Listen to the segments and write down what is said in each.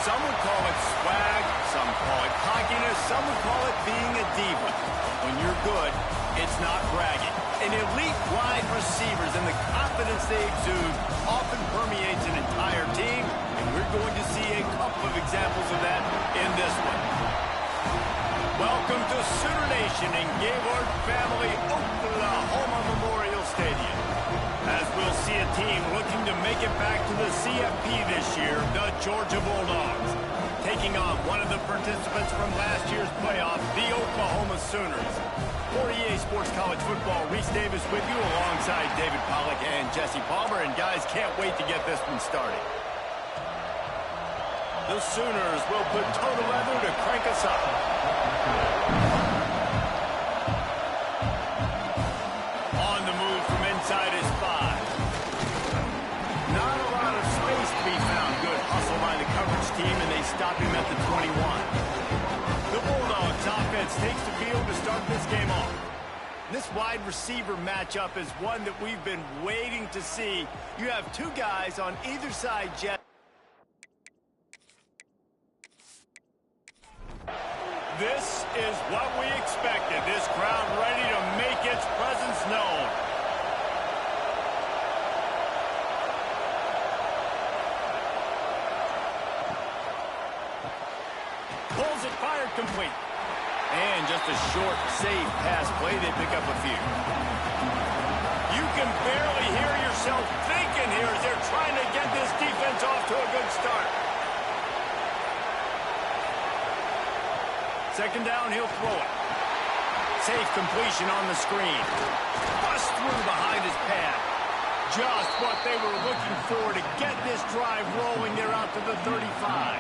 Some would call it swag, some call it cockiness, some would call it being a diva. When you're good, it's not bragging. An elite wide receivers and the confidence they exude often permeates an entire team, and we're going to see a couple of examples of that in this one. Welcome to Sooner Nation in Gaylord Family Oklahoma Memorial Stadium. As we'll see a team looking to make it back to the CFP this year, the Georgia Bulldogs, taking on one of the participants from last year's playoff, the Oklahoma Sooners. For EA Sports College Football, Reese Davis with you alongside David Pollack and Jesse Palmer, and guys, can't wait to get this one started. The Sooners will put total leather to crank us up. On the move from inside his 5. Not a lot of space to be found. Good hustle by the coverage team, and they stop him at the 21. The Bulldogs offense takes the field to start this game off. This wide receiver matchup is one that we've been waiting to see. You have two guys on either side, Jeff. This is what we expected. This crowd ready to make its presence known. Pulls it, fired, complete. And just a short, safe pass play. They pick up a few. You can barely hear yourself thinking here as they're trying to get this defense off to a good start. Second down, he'll throw it. Safe completion on the screen. Bust through behind his pad. Just what they were looking for to get this drive rolling. They're out to the 35.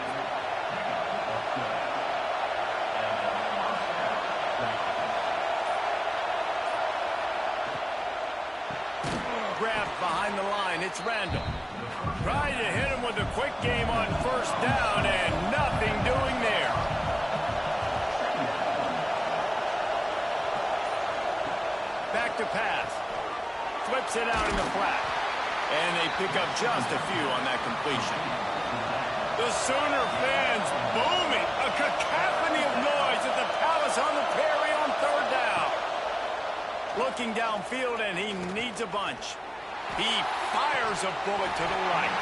Grabbed behind the line. It's Randall. Trying to hit him with a quick game on first down, and nothing doing there. Back to pass. Flips it out in the flat. And they pick up just a few on that completion. The Sooner fans booming. A cacophony of noise at the Palace on the Prairie on third down. Looking downfield, and he needs a bunch. He fires a bullet to the right.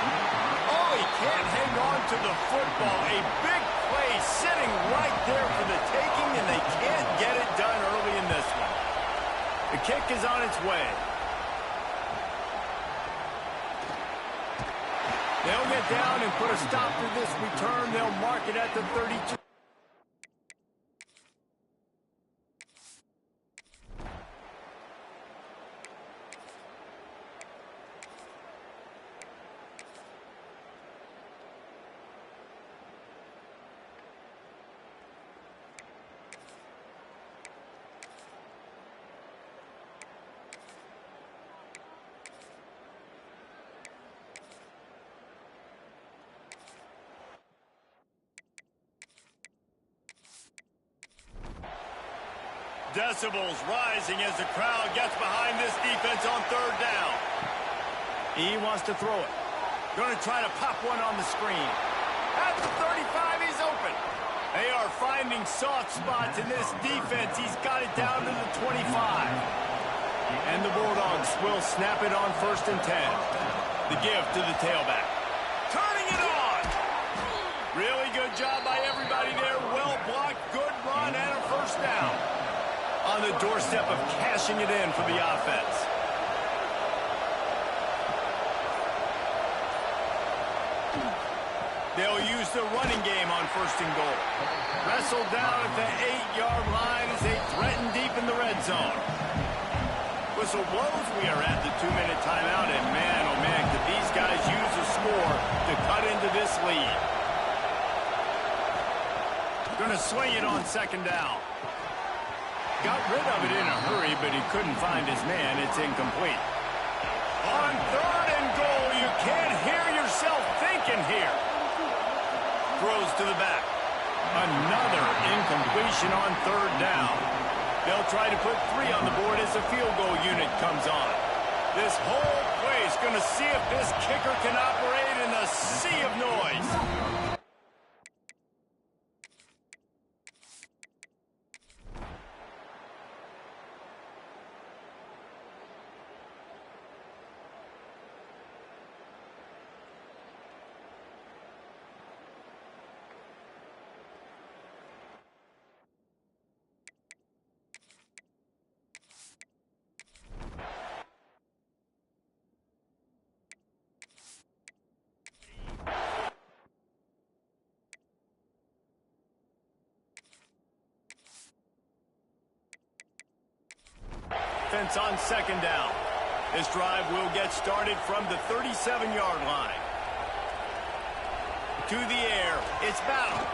Oh, he can't hang on to the football. A big play sitting right there for the taking, and they can't get it done early in this one. The kick is on its way. They'll get down and put a stop to this return. They'll mark it at the 32. Decibels rising as the crowd gets behind this defense on third down. He wants to throw it. Going to try to pop one on the screen. At the 35, he's open. They are finding soft spots in this defense. He's got it down to the 25. And the Bulldogs will snap it on 1st and 10. The give to the tailback. Turning it on. Really good job by everybody there. Well blocked, good run, and a first down. On the doorstep of cashing it in for the offense. They'll use the running game on 1st and goal. Wrestled down at the 8-yard line as they threaten deep in the red zone. Whistle blows. We are at the 2-minute timeout, and man, oh man, could these guys use a score to cut into this lead. Going to swing it on 2nd down. Got rid of it in a hurry, but he couldn't find his man. It's incomplete. On 3rd and goal, you can't hear yourself thinking here. Throws to the back. Another incompletion on 3rd down. They'll try to put 3 on the board as the field goal unit comes on. This whole place going to see if this kicker can operate in a sea of noise. offense on second down. This drive will get started from the 37-yard line. To the air, it's Battle.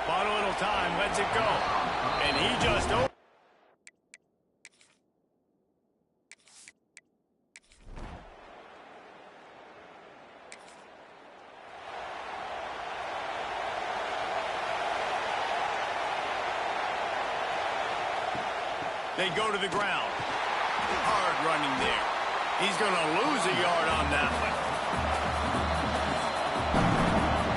Bought a little time, lets it go. And he just opened. They go to the ground. Hard running there. He's going to lose a yard on that one.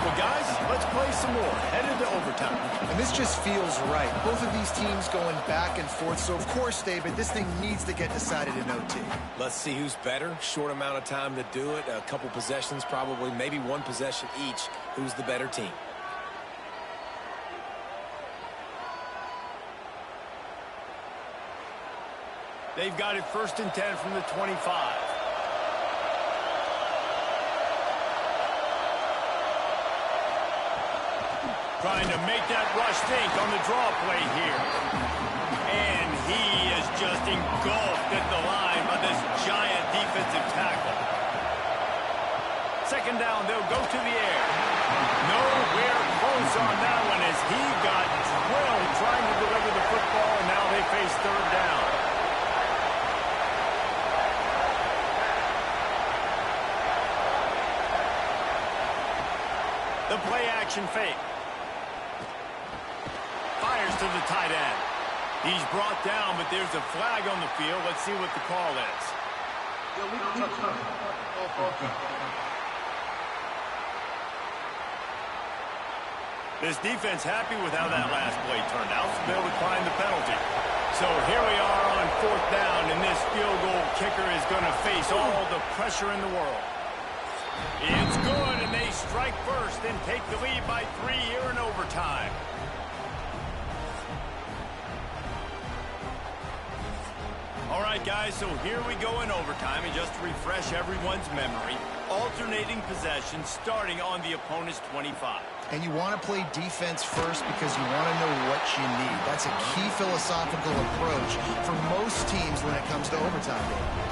Well, guys, let's play some more. Headed to overtime. And this just feels right. Both of these teams going back and forth. So, of course, David, this thing needs to get decided in OT. Let's see who's better. Short amount of time to do it. A couple possessions probably. Maybe one possession each. Who's the better team? They've got it 1st and 10 from the 25. Trying to make that rush stink on the draw play here. And he is just engulfed at the line by this giant defensive tackle. Second down, they'll go to the air. Nowhere close on that one as he got drilled trying to deliver the football, and now they face third down. The play-action fake. Fires to the tight end. He's brought down, but there's a flag on the field. Let's see what the call is. This defense happy with how that last play turned out, so they'll decline the penalty. So here we are on 4th down, and this field goal kicker is going to face all the pressure in the world. It's good, and they strike first and take the lead by 3 here in overtime. All right, guys, so here we go in overtime, and just to refresh everyone's memory, alternating possession starting on the opponent's 25. And you want to play defense first because you want to know what you need. That's a key philosophical approach for most teams when it comes to overtime.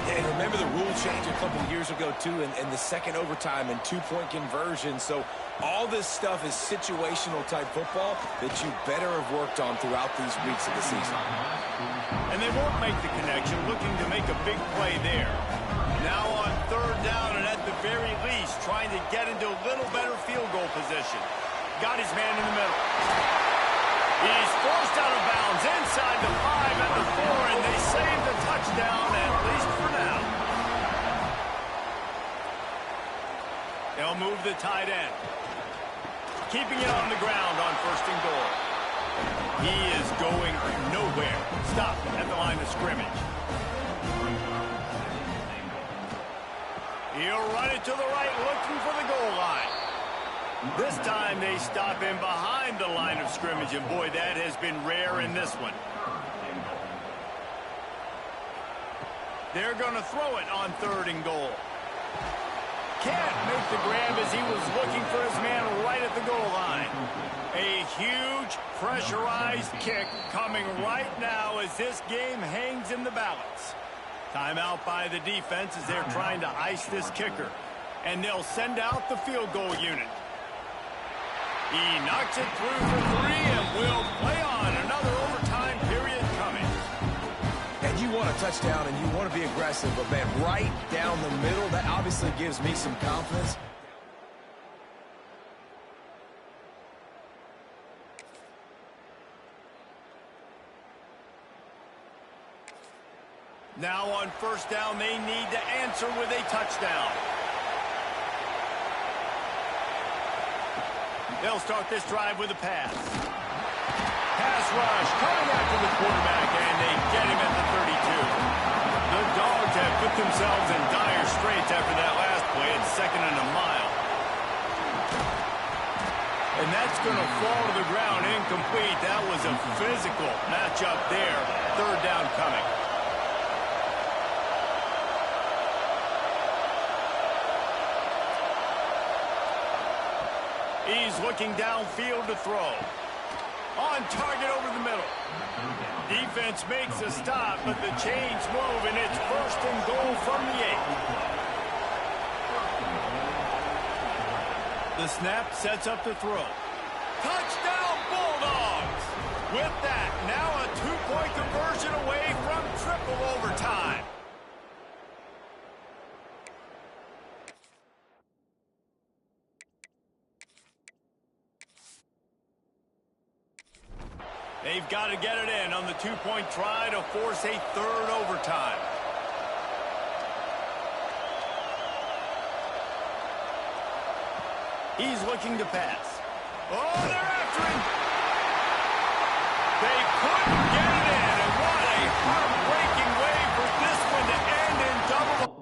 Yeah, and remember the rule change a couple of years ago, too, and the second overtime and two-point conversion. So all this stuff is situational-type football that you better have worked on throughout these weeks of the season. And they won't make the connection, looking to make a big play there. Now on 3rd down, and at the very least, trying to get into a little better field goal position. Got his man in the middle. He's forced out of bounds inside the 5 at the 4, and they save the touchdown, at least for now. They'll move the tight end. Keeping it on the ground on 1st and goal. He is going nowhere. Stop at the line of scrimmage. He'll run it to the right, looking for the goal line. This time they stop him behind the line of scrimmage, and boy, that has been rare in this one. They're going to throw it on 3rd and goal. Can't make the grab as he was looking for his man right at the goal line. A huge pressurized kick coming right now as this game hangs in the balance. Timeout by the defense as they're trying to ice this kicker. And they'll send out the field goal unit. He knocks it through for 3 and will play on. Another overtime period coming. And you want a touchdown and you want to be aggressive, but man, right down the middle, that obviously gives me some confidence. Now on 1st down, they need to answer with a touchdown. They'll start this drive with a pass. Pass rush coming after the quarterback, and they get him at the 32. The Dogs have put themselves in dire straits after that last play. It's 2nd and a mile. And that's going to fall to the ground incomplete. That was a physical matchup there. 3rd down coming. He's looking downfield to throw. On target over the middle. Defense makes a stop, but the chains move, and it's first and goal from the 8. The snap sets up the throw. Touchdown, Bulldogs! With that, now a 2-point conversion away from triple overtime. They've got to get it in on the 2-point try to force a third overtime. He's looking to pass. Oh, they're after him. They couldn't get it in, and what a heartbreaking way for this one to end in double.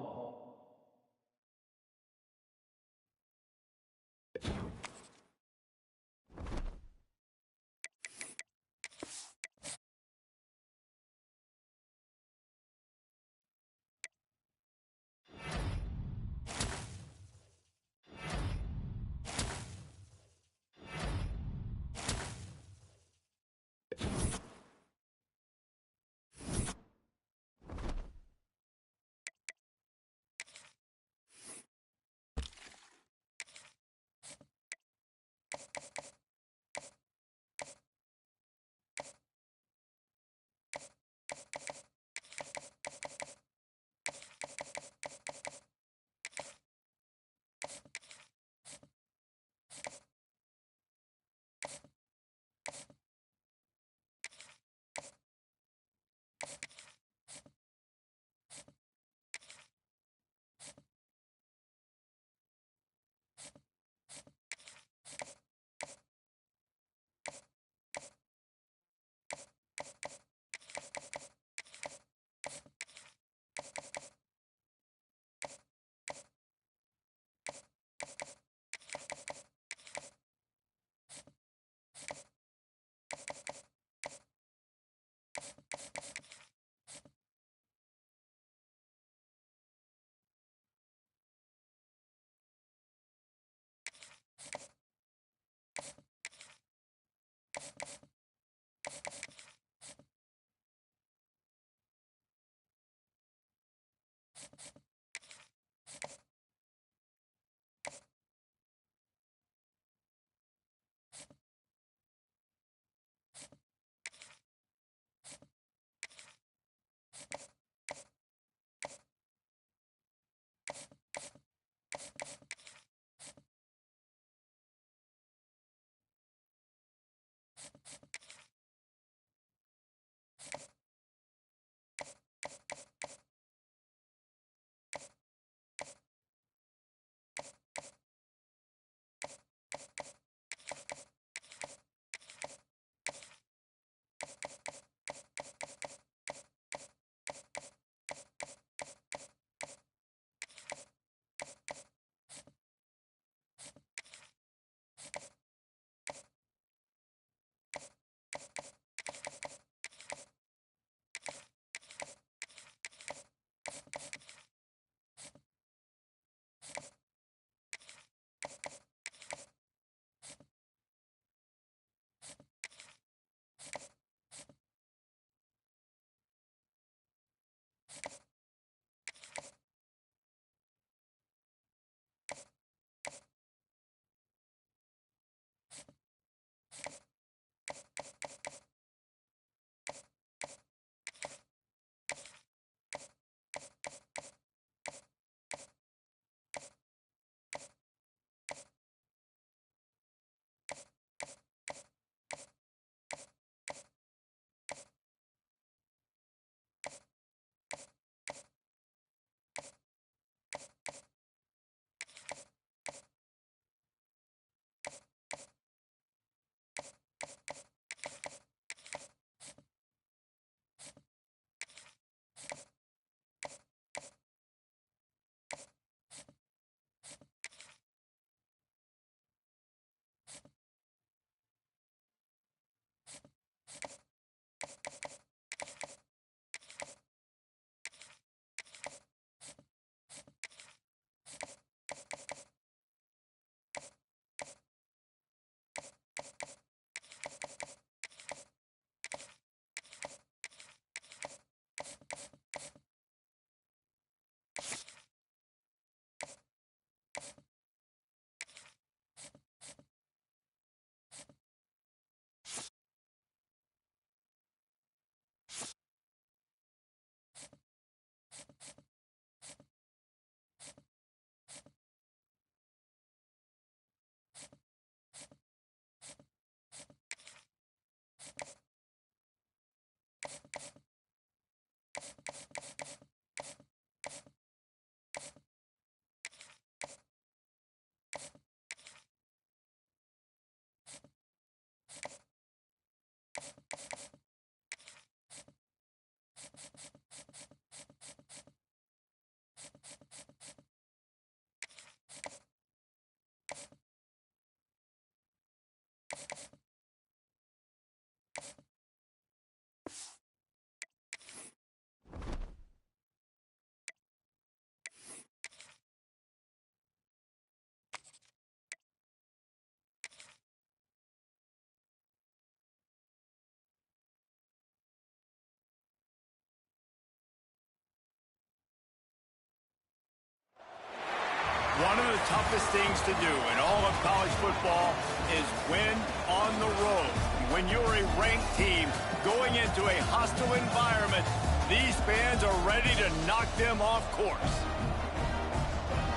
One of the toughest things to do in all of college football is win on the road. When you're a ranked team going into a hostile environment, these fans are ready to knock them off course.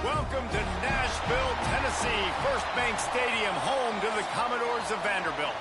Welcome to Nashville, Tennessee, First Bank Stadium, home to the Commodores of Vanderbilt.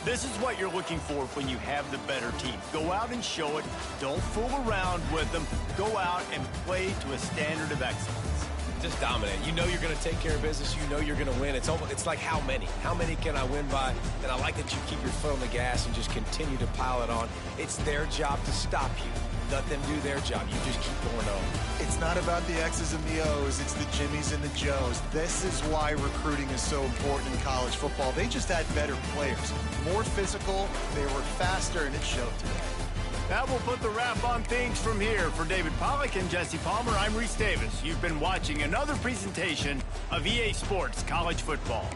This is what you're looking for when you have the better team. Go out and show it. Don't fool around with them. Go out and play to a standard of excellence. Just dominate. You know you're going to take care of business. You know you're going to win. It's like how many? How many can I win by? And I like that you keep your foot on the gas and just continue to pile it on. It's their job to stop you. Let them do their job. You just keep going on. It's not about the X's and the O's. It's the Jimmies and the Joes. This is why recruiting is so important in college football. They just had better players. More physical, they were faster, and it showed today. That will put the wrap on things from here. For David Pollack and Jesse Palmer, I'm Reese Davis. You've been watching another presentation of EA Sports College Football.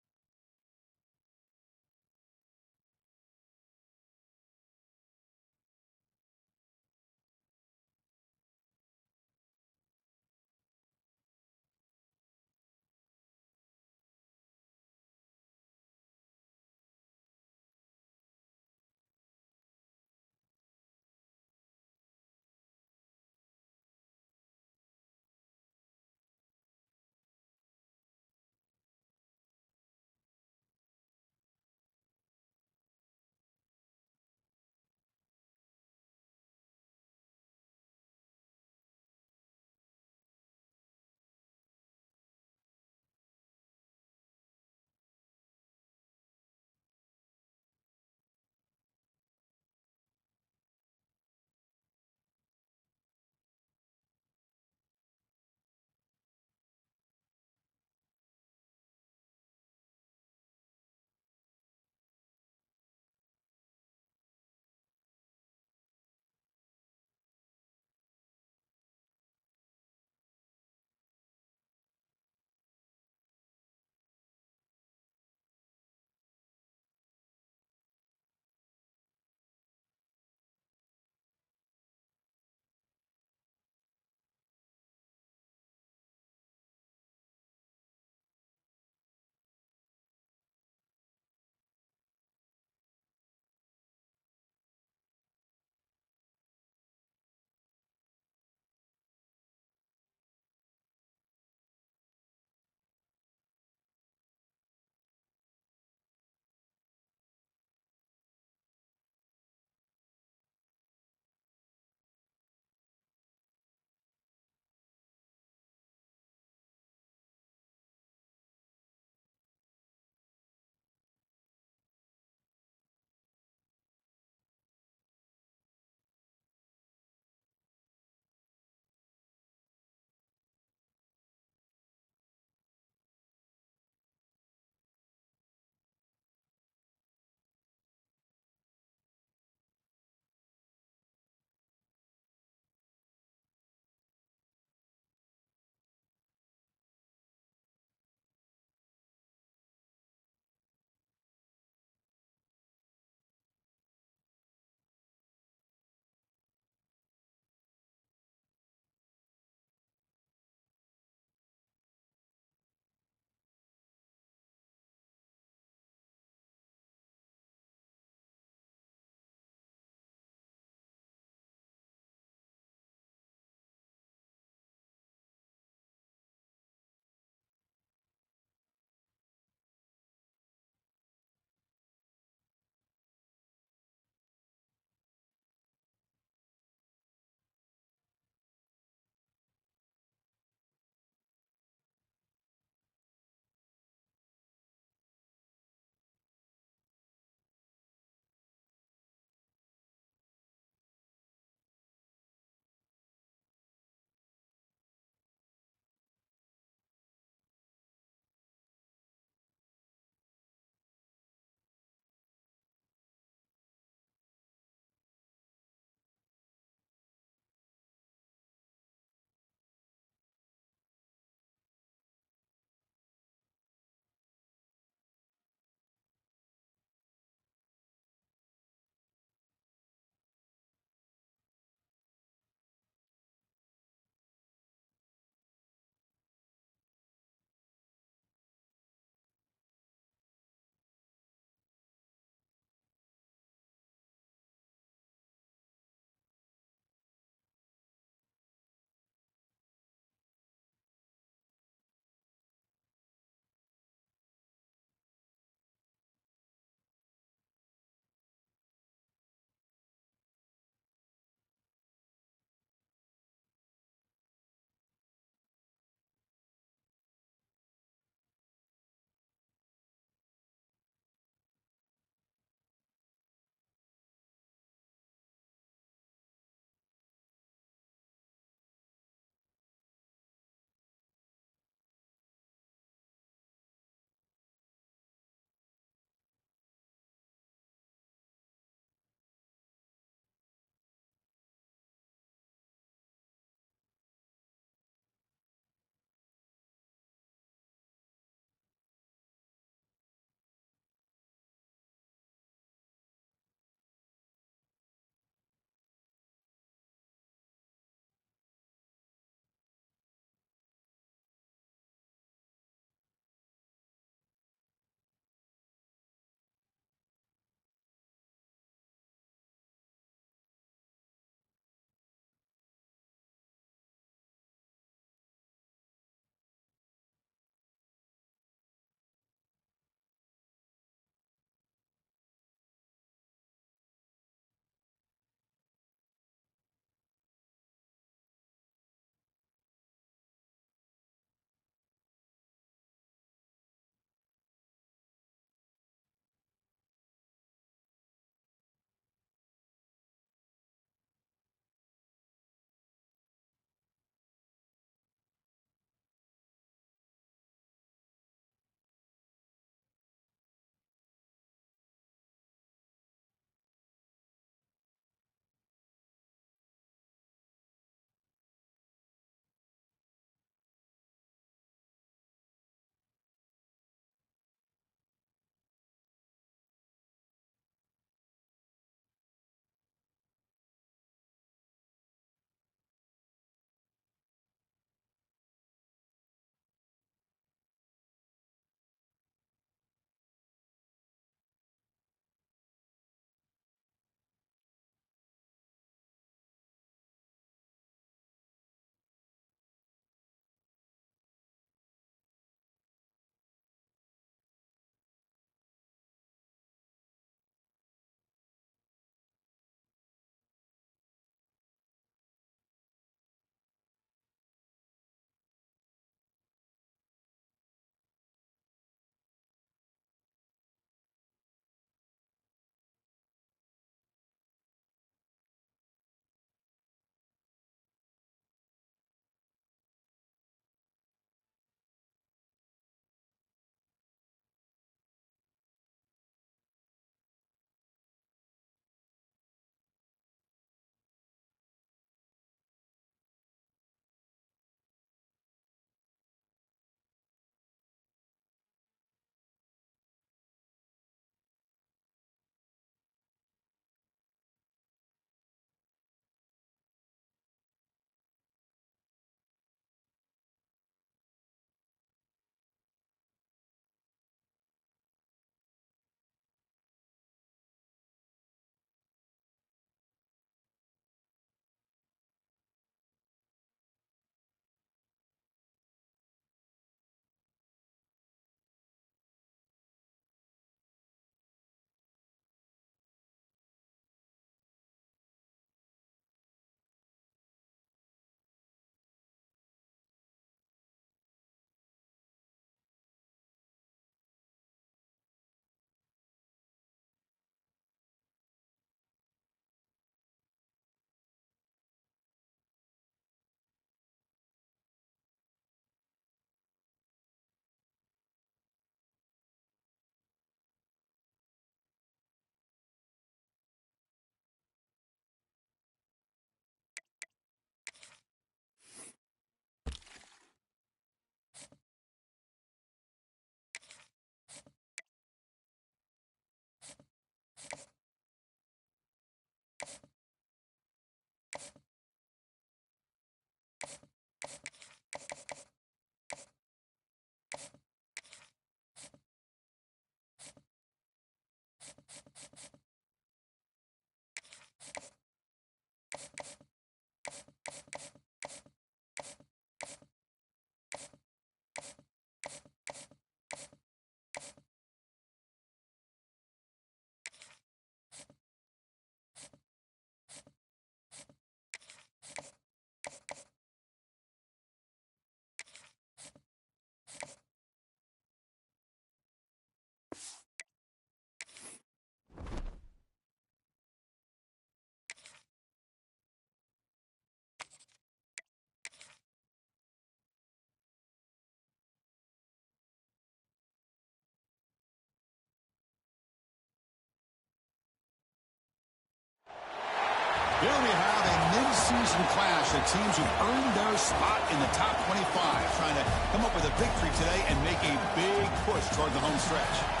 Here we have a mid-season clash of teams who've earned their spot in the top 25, trying to come up with a victory today and make a big push toward the home stretch.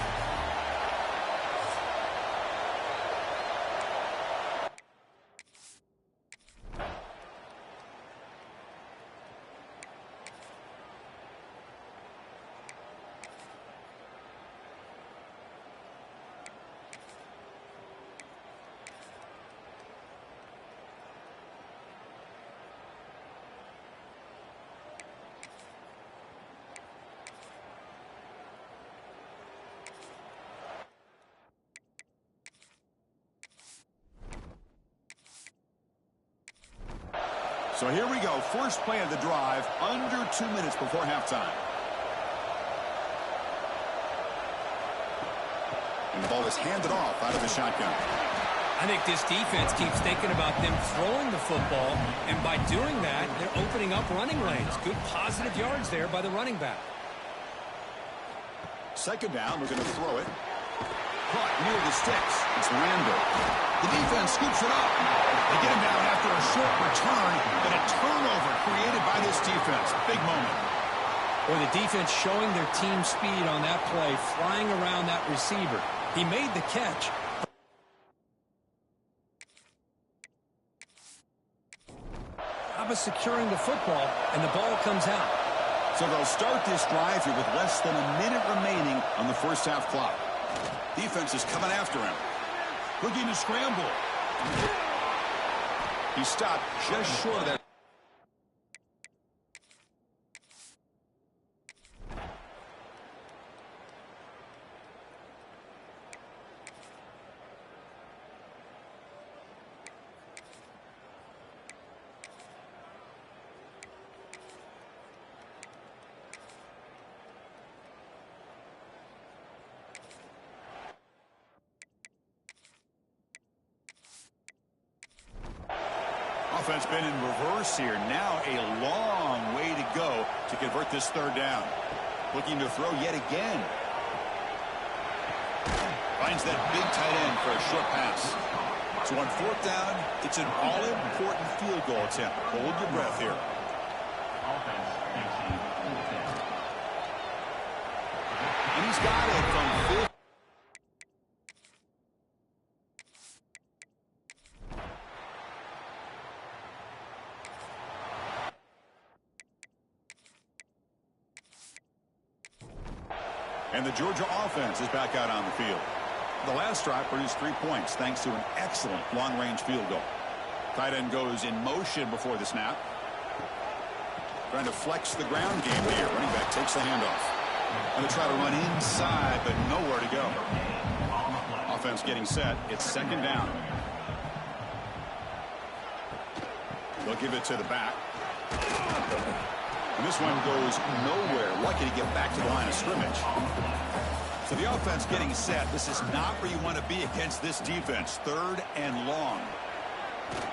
So here we go. First play of the drive, under 2 minutes before halftime. And the ball is handed off out of the shotgun. I think this defense keeps thinking about them throwing the football, and by doing that, they're opening up running lanes. Good positive yards there by the running back. Second down, we're going to throw it. Caught near the sticks. It's Randall. The defense scoops it up. They get him down after a short return, but a turnover created by this defense. Big moment. Or the defense showing their team speed on that play, flying around that receiver. He made the catch. How about securing the football, and the ball comes out. So they'll start this drive here with less than a minute remaining on the first half clock. Defense is coming after him. Looking to scramble. He stopped just short of that. Offense been in reverse here. Now a long way to go to convert this third down. Looking to throw yet again. Finds that big tight end for a short pass. So on fourth down, it's an all-important field goal attempt. Hold your breath here. And he's got it from 50. And the Georgia offense is back out on the field. The last drive produced 3 points thanks to an excellent long-range field goal. Tight end goes in motion before the snap. Trying to flex the ground game here. Running back takes the handoff. Going to try to run inside, but nowhere to go. Offense getting set. It's second down. They'll give it to the back. And this one goes nowhere. Lucky to get back to the line of scrimmage. So the offense getting set. This is not where you want to be against this defense. Third and long.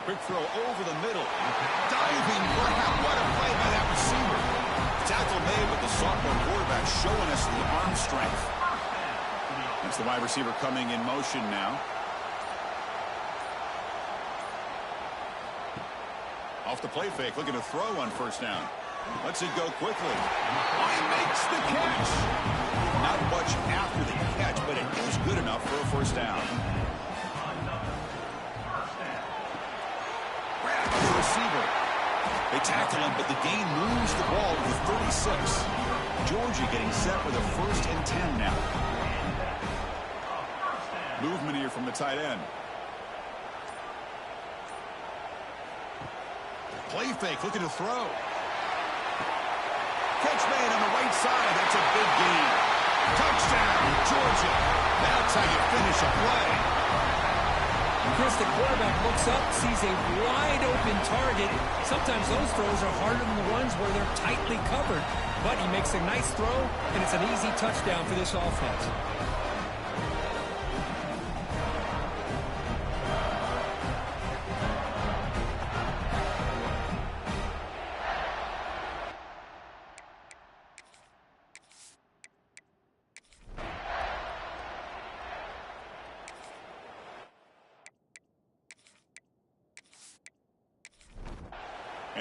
Quick throw over the middle. Diving grab. What a play by that receiver. Tackle made with the sophomore quarterback showing us the arm strength. That's the wide receiver coming in motion now. Off the play fake. Looking to throw on first down. Lets it go quickly. Oh, he makes the catch. Not much after the catch, but it is good enough for a first down. Grab by the receiver. They tackle him, but the gain moves the ball to the 36. Georgia getting set with a 1st and 10 now. Movement here from the tight end. Play fake, looking to throw. Catch made on the right side. That's a big gain. Touchdown, Georgia. That's how you finish a play. Chris, the quarterback looks up, sees a wide-open target. Sometimes those throws are harder than the ones where they're tightly covered. But he makes a nice throw, and it's an easy touchdown for this offense.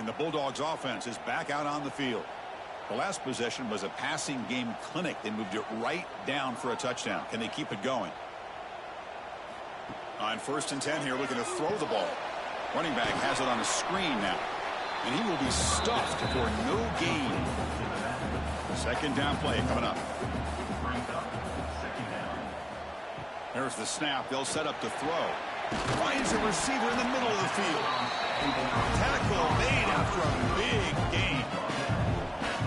And the Bulldogs offense is back out on the field. The last possession was a passing game clinic. They moved it right down for a touchdown. Can they keep it going? On 1st and 10 here, looking to throw the ball. Running back has it on a screen now. And he will be stuffed for no gain. 2nd down play coming up. There's the snap. They'll set up to throw. Finds a receiver in the middle of the field. Tackle made after a big gain.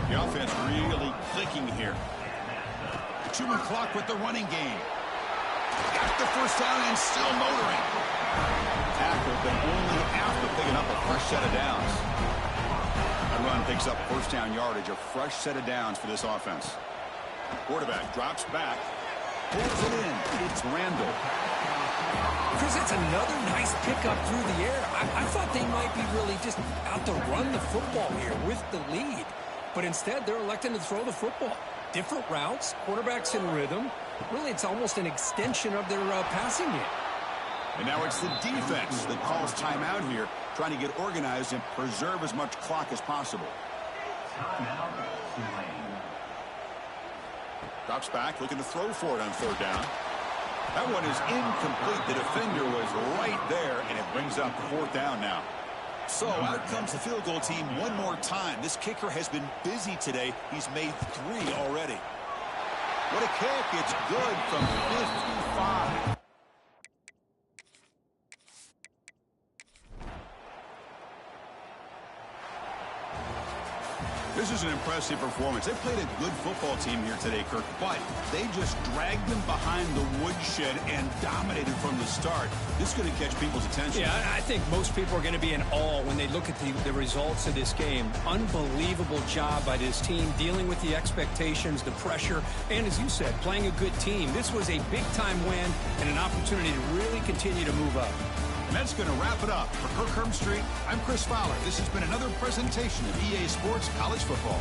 The offense really clicking here. Chewing clock with the running game. Got the first down and still motoring. Tackle, but only after picking up a fresh set of downs. That run picks up 1st down yardage, a fresh set of downs for this offense. Quarterback drops back. Pulls it in. It's Randall. Chris, that's another nice pickup through the air. I thought they might be really just out to run the football here with the lead. But instead, they're electing to throw the football. Different routes, quarterbacks in rhythm. Really, it's almost an extension of their passing game. And now it's the defense that calls timeout here, trying to get organized and preserve as much clock as possible. Drops back, looking to throw for it on 3rd down. That one is incomplete. The defender was right there, and it brings up 4th down now. So out comes the field goal team one more time. This kicker has been busy today. He's made 3 already. What a kick. It's good from 55. This is an impressive performance. They played a good football team here today, Kirk, but they just dragged them behind the woodshed and dominated from the start. This is going to catch people's attention. Yeah, I think most people are going to be in awe when they look at the results of this game. Unbelievable job by this team, dealing with the expectations, the pressure, and as you said, playing a good team. This was a big-time win and an opportunity to really continue to move up. And that's going to wrap it up. For Kirk Herbstreit, I'm Chris Fowler. This has been another presentation of EA Sports College Football.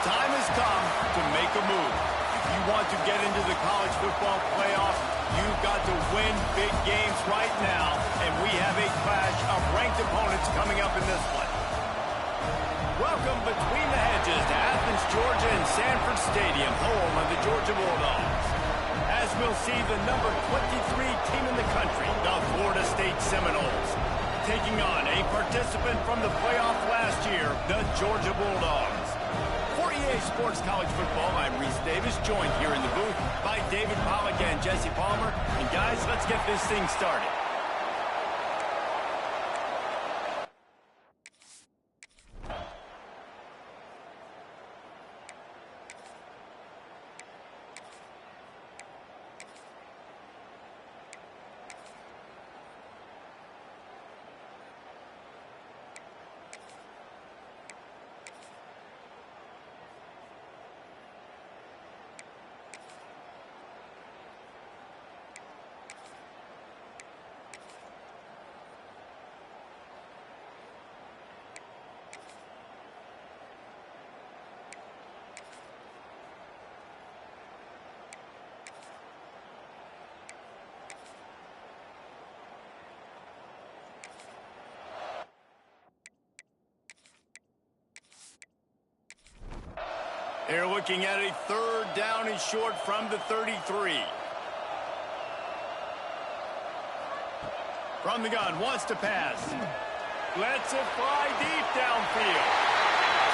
time has come to make a move. If you want to get into the college football playoff, you've got to win big games right now, and we have a clash of ranked opponents coming up in this one. Welcome between the hedges to Athens, Georgia and Sanford Stadium, home of the Georgia Bulldogs. As we'll see the number 23 team in the country, the Florida State Seminoles, taking on a participant from the playoff last year, the Georgia Bulldogs. For EA Sports College Football, I'm Reese Davis, joined here in the booth by David Pollack and Jesse Palmer. And guys, let's get this thing started. They're looking at a third down and short from the 33. From the gun, wants to pass. Lets it fly deep downfield.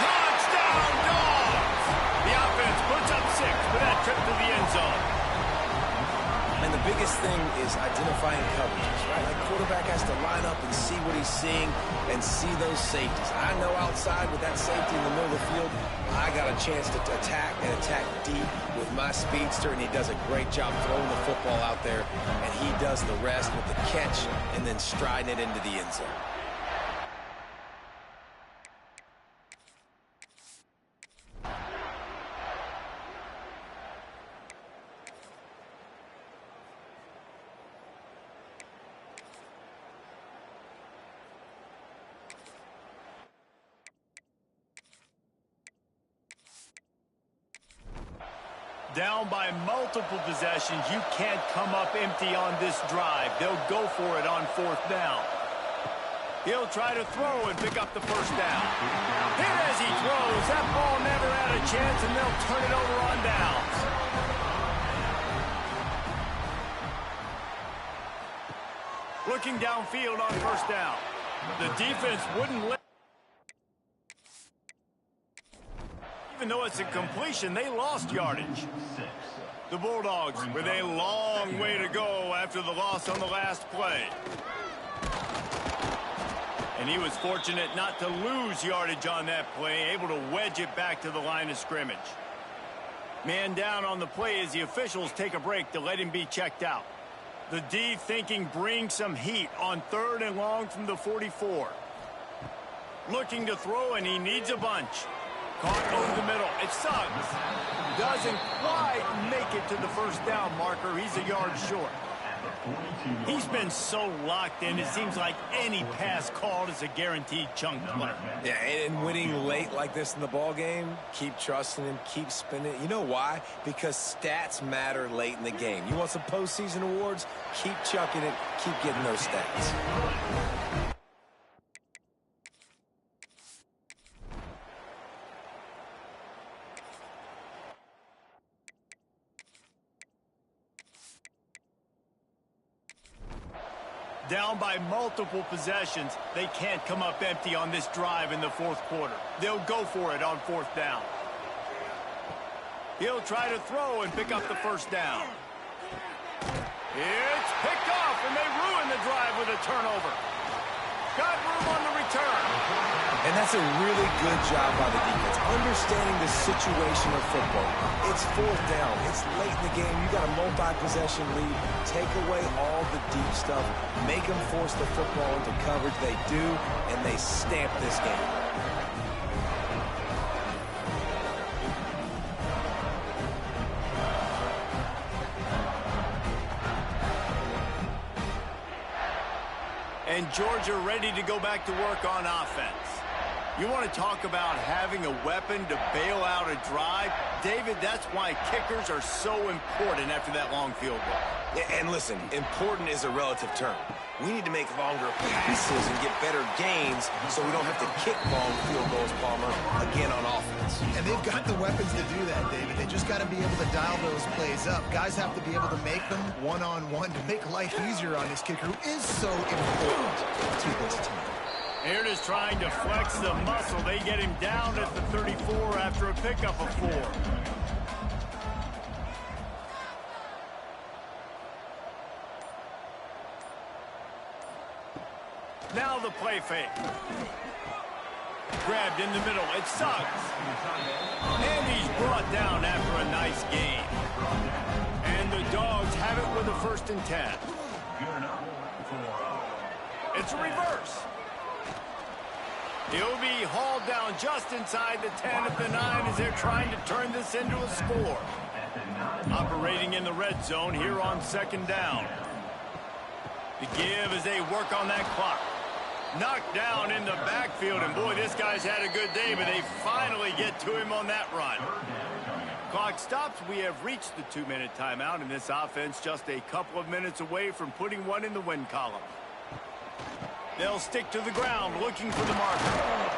Touchdown, Dogs! The offense puts up 6 for that trip to the end zone. And the biggest thing is identifying coverages, right? Like quarterback has to line up and see what he's seeing and see those safeties. I know outside with that safety in the middle of the field, I got a chance to attack and attack deep with my speedster, and he does a great job throwing the football out there, and he does the rest with the catch and then striding it into the end zone. Down by multiple possessions, you can't come up empty on this drive. They'll go for it on 4th down. He'll try to throw and pick up the first down. Hit as he throws. That ball never had a chance, and they'll turn it over on downs. Looking downfield on 1st down. The defense wouldn't let. Even though it's a completion, they lost yardage. The Bulldogs with a long way to go after the loss on the last play. And he was fortunate not to lose yardage on that play, able to wedge it back to the line of scrimmage. Man down on the play as the officials take a break to let him be checked out. The D thinking bring some heat on 3rd and long from the 44. Looking to throw, and he needs a bunch. Caught over the middle. It's Suggs. Doesn't quite make it to the 1st down marker. He's a yard short. He's been so locked in, it seems like any pass called is a guaranteed chunk play. Yeah, and winning late like this in the ball game, keep trusting him, keep spinning. You know why? Because stats matter late in the game. You want some postseason awards? Keep chucking it, keep getting those stats. Down by multiple possessions, they can't come up empty on this drive in the 4th quarter. They'll go for it on 4th down. He'll try to throw and pick up the 1st down. It's picked off, and they ruin the drive with a turnover. Got room on the return. And that's a really good job by the defense, understanding the situation of football. It's 4th down. It's late in the game. You got a multi-possession lead. Take away all the deep stuff. Make them force the football into coverage. They do, and they stamp this game. And Georgia ready to go back to work on offense. You want to talk about having a weapon to bail out a drive? David, that's why kickers are so important after that long field goal. And listen, important is a relative term. We need to make longer passes and get better gains so we don't have to kick long field goals, Palmer, again on offense. And they've got the weapons to do that, David. They just got to be able to dial those plays up. Guys have to be able to make them one-on-one to make life easier on this kicker who is so important to this team. Aaron is trying to flex the muscle. They get him down at the 34 after a pickup of 4. Now the play fake. Grabbed in the middle. It's Suggs. And he's brought down after a nice gain. And the Dogs have it with a 1st and 10. It's a reverse. He'll be hauled down just inside the 10 at the 9 as they're trying to turn this into a score. Operating in the red zone here on 2nd down. The give as they work on that clock. Knocked down in the backfield, and boy, this guy's had a good day, but they finally get to him on that run. Clock stops. We have reached the 2-minute timeout, and this offense just a couple of minutes away from putting one in the win column. They'll stick to the ground looking for the marker.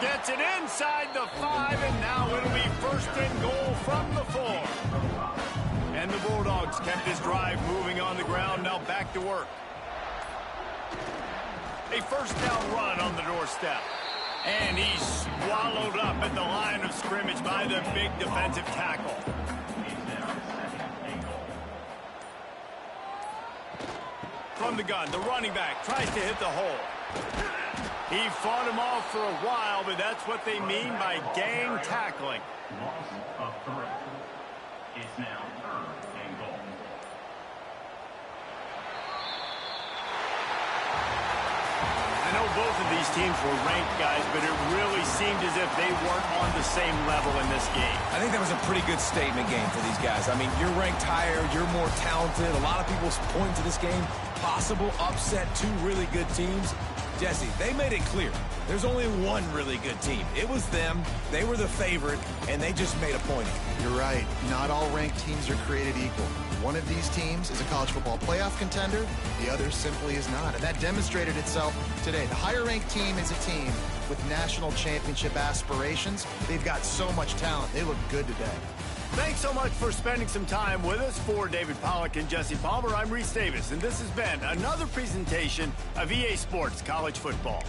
Gets it inside the 5, and now it'll be 1st and goal from the 4. And the Bulldogs kept this drive moving on the ground, now back to work. A 1st down run on the doorstep. And he's swallowed up at the line of scrimmage by the big defensive tackle. From the gun, the running back tries to hit the hole. He fought him off for a while, but that's what they mean by gang tackling. Loss of 3. It's now 3rd and goal. I know both of these teams were ranked, guys, but it really seemed as if they weren't on the same level in this game. I think that was a pretty good statement game for these guys. I mean, you're ranked higher, you're more talented. A lot of people point to this game. Possible upset, 2 really good teams. Jesse, they made it clear. There's only one really good team. It was them. They were the favorite, and they just made a point of it. You're right. Not all ranked teams are created equal. One of these teams is a college football playoff contender. The other simply is not. And that demonstrated itself today. The higher-ranked team is a team with national championship aspirations. They've got so much talent. They look good today. Thanks so much for spending some time with us. For David Pollack and Jesse Palmer, I'm Reese Davis, and this has been another presentation of EA Sports College Football.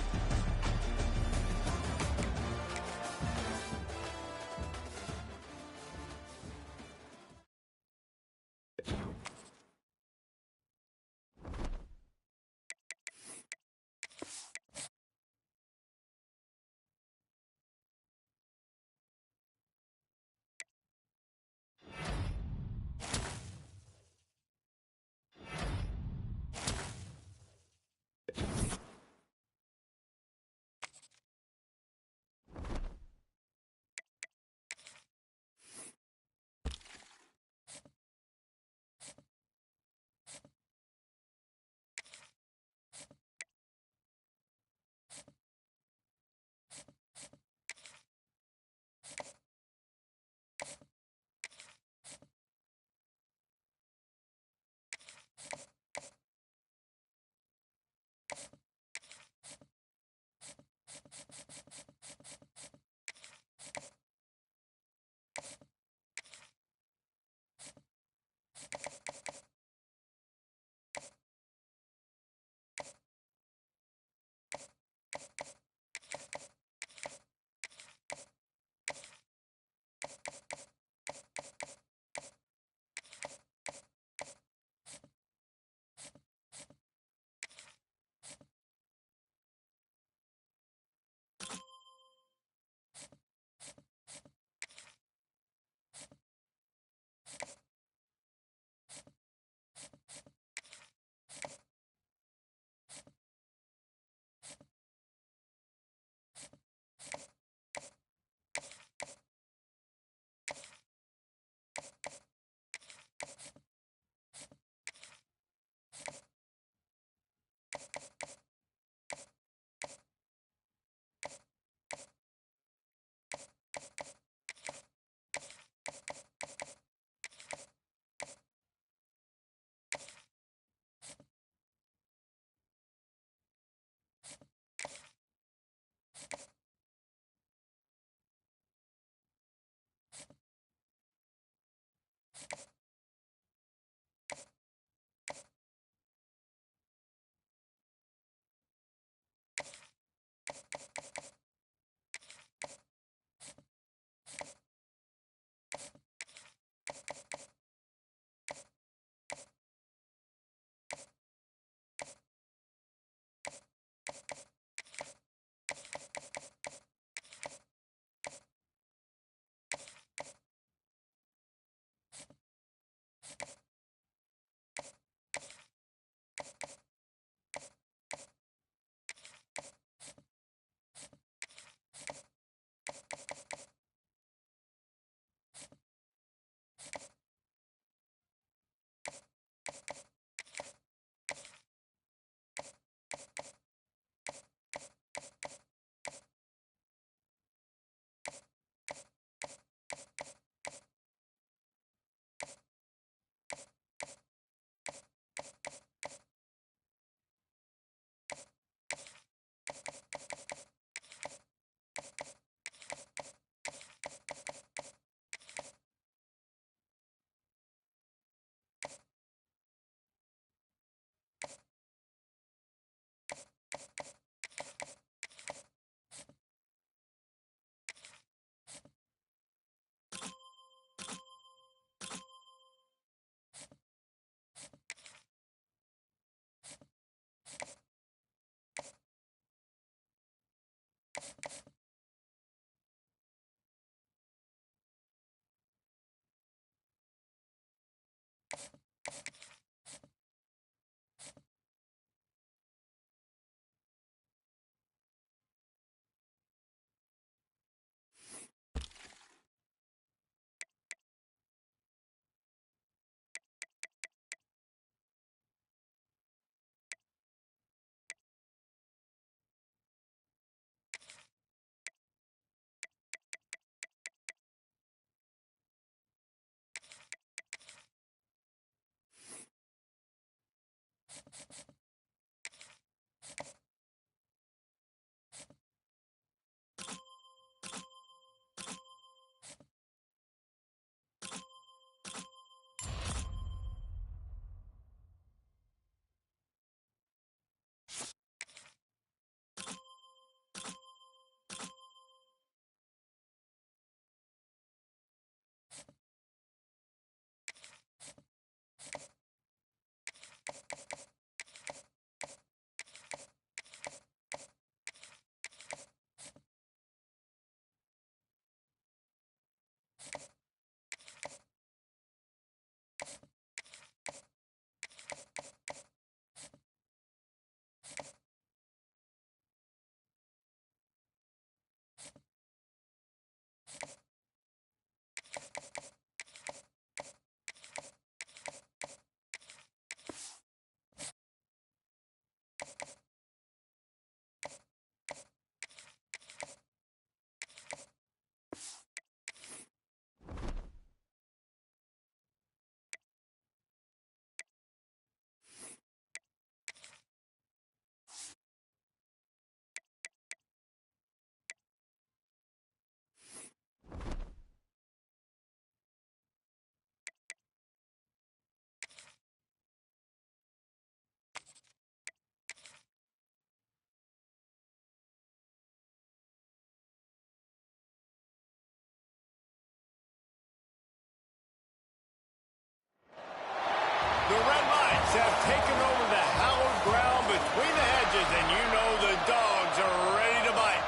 The Red Lights have taken over the hallowed ground between the hedges, and you know the dogs are ready to bite.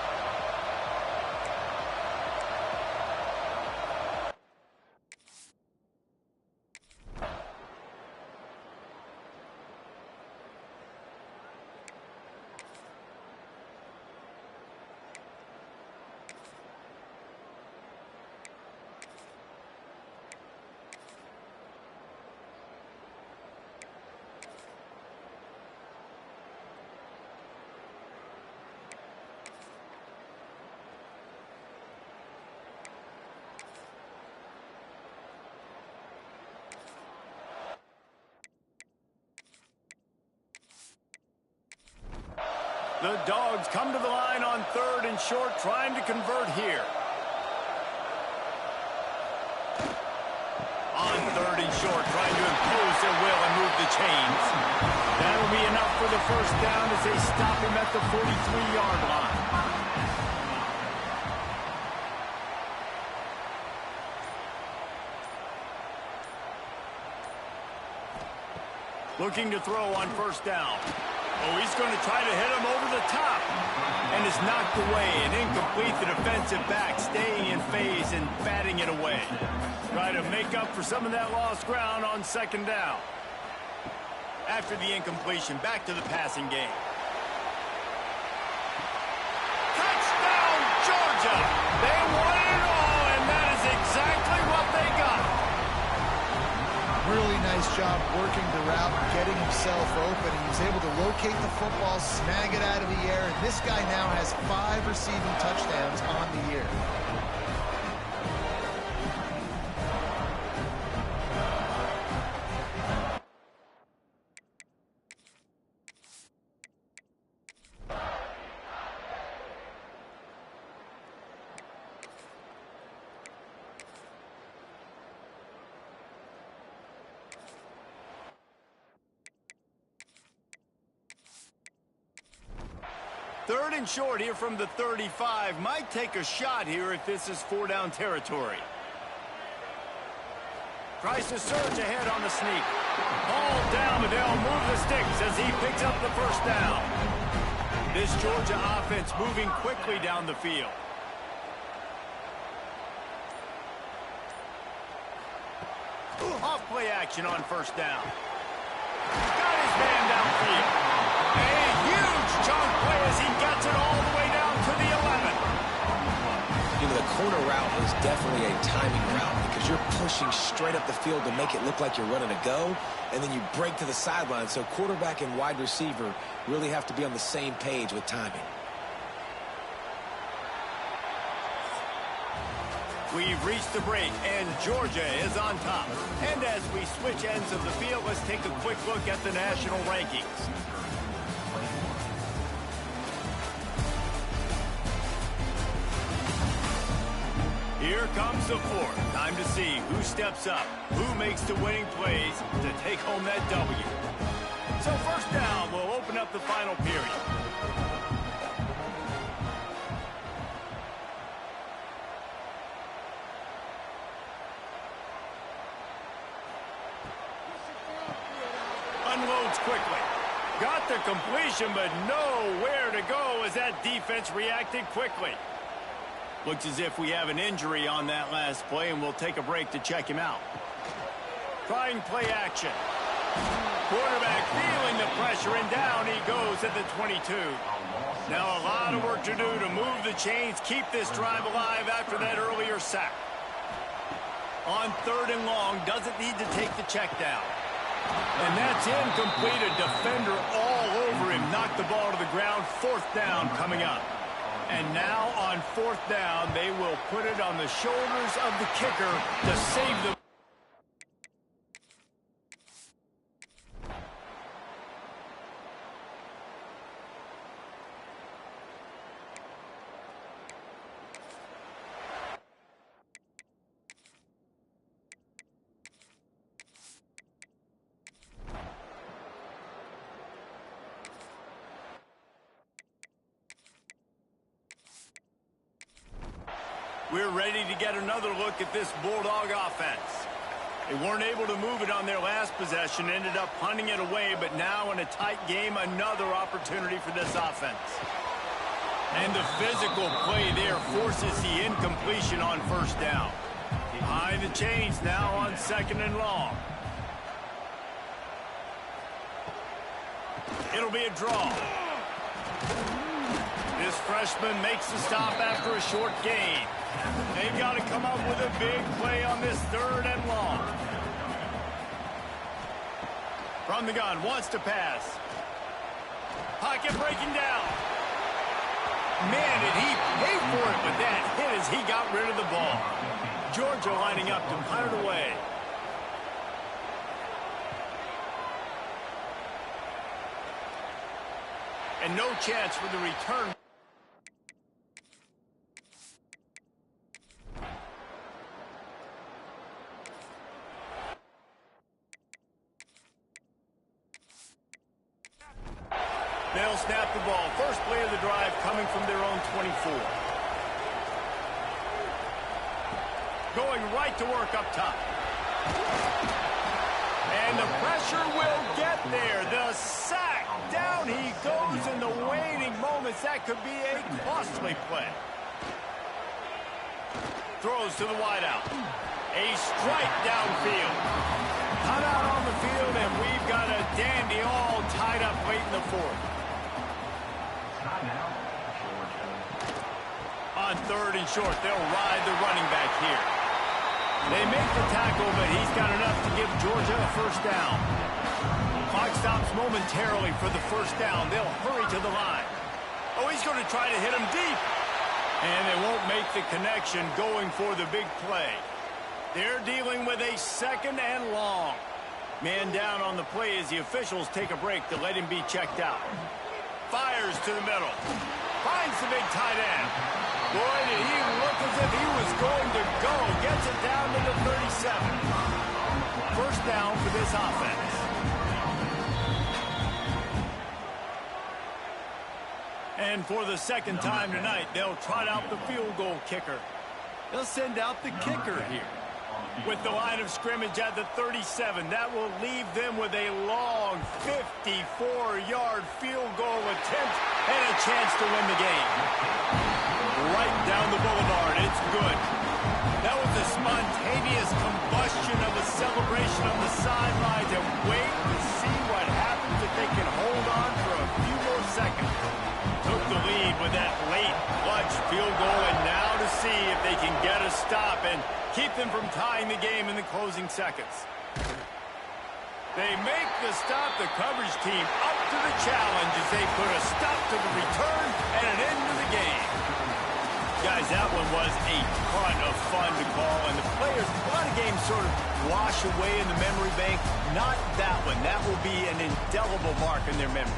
The Dogs come to the line on 3rd and short, trying to convert here. On 3rd and short, trying to impose their will and move the chains. That'll be enough for the first down as they stop him at the 43-yard line. Looking to throw on 1st down. Oh, he's going to try to hit him over the top. And is knocked away and incomplete. The defensive back staying in phase and batting it away. Try to make up for some of that lost ground on 2nd down. After the incompletion, back to the passing game. Touchdown, Georgia! They won it all, and that is exactly what they got. Really nice job working the route, getting himself open, and he was able to locate the football, snag it out of the air, and this guy now has 5 receiving touchdowns on the year. Third and short here from the 35. Might take a shot here if this is 4-down territory. Tries to surge ahead on the sneak. Ball down, but they'll move the sticks as he picks up the 1st down. This Georgia offense moving quickly down the field. Off play action on 1st down. Got his man downfield. A huge chunk play as he gets it all the way down to the 11. You know, the corner route is definitely a timing route because you're pushing straight up the field to make it look like you're running a go, and then you break to the sideline. So quarterback and wide receiver really have to be on the same page with timing. We've reached the break, and Georgia is on top. And as we switch ends of the field, let's take a quick look at the national rankings. Here comes the fourth. Time to see who steps up, who makes the winning plays to take home that W. So first down, we'll open up the final period. Unloads quickly. Got the completion, but nowhere to go as that defense reacted quickly. Looks as if we have an injury on that last play, and we'll take a break to check him out. Trying play action. Quarterback feeling the pressure, and down he goes at the 22. Now a lot of work to do to move the chains, keep this drive alive after that earlier sack. On 3rd and long, doesn't need to take the check down. And that's incomplete. A defender all over him. Knocked the ball to the ground. 4th down coming up. And now on 4th down, they will put it on the shoulders of the kicker to save the... We're ready to get another look at this Bulldog offense. They weren't able to move it on their last possession, ended up punting it away, but now in a tight game, another opportunity for this offense. And the physical play there forces the incompletion on 1st down. Behind the chains now on 2nd and long. It'll be a draw. This freshman makes the stop after a short gain. They've got to come up with a big play on this 3rd and long. From the gun, wants to pass. Pocket breaking down. Man, did he pay for it with that hit as he got rid of the ball. Georgia lining up to punt it away. And no chance for the return. They'll snap the ball. First play of the drive coming from their own 24. Going right to work up top. And the pressure will get there. The sack. Down he goes in the waning moments. That could be a costly play. Throws to the wideout. A strike downfield. Cut out on the field, and we've got a dandy all tied up late in the 4th. On 3rd and short, they'll ride the running back here. They make the tackle, but he's got enough to give Georgia a 1st down. Clock stops momentarily for the 1st down. They'll hurry to the line. Oh, he's going to try to hit him deep. And they won't make the connection going for the big play. They're dealing with a 2nd and long. Man down on the play as the officials take a break to let him be checked out. Fires to the middle. Finds the big tight end. Boy, did he look as if he was going to go. Gets it down to the 37. 1st down for this offense. And for the 2nd time tonight, they'll trot out the field goal kicker. They'll send out the kicker here. With the line of scrimmage at the 37, that will leave them with a long 54-yard field goal attempt and a chance to win the game. Right down the boulevard, it's good. That was a spontaneous combustion of a celebration on the sidelines, and wait to see what happens if they can hold on for a few more seconds. Took the lead with that late clutch field goal, and now to see if they can get a stop and keep them from tying the game in the closing seconds. They make the stop. The coverage team up to the challenge as they put a stop to the return and an end to the game. Guys, that one was a ton of fun to call, and the players, a lot of games sort of wash away in the memory bank. Not that one. That will be an indelible mark in their memories.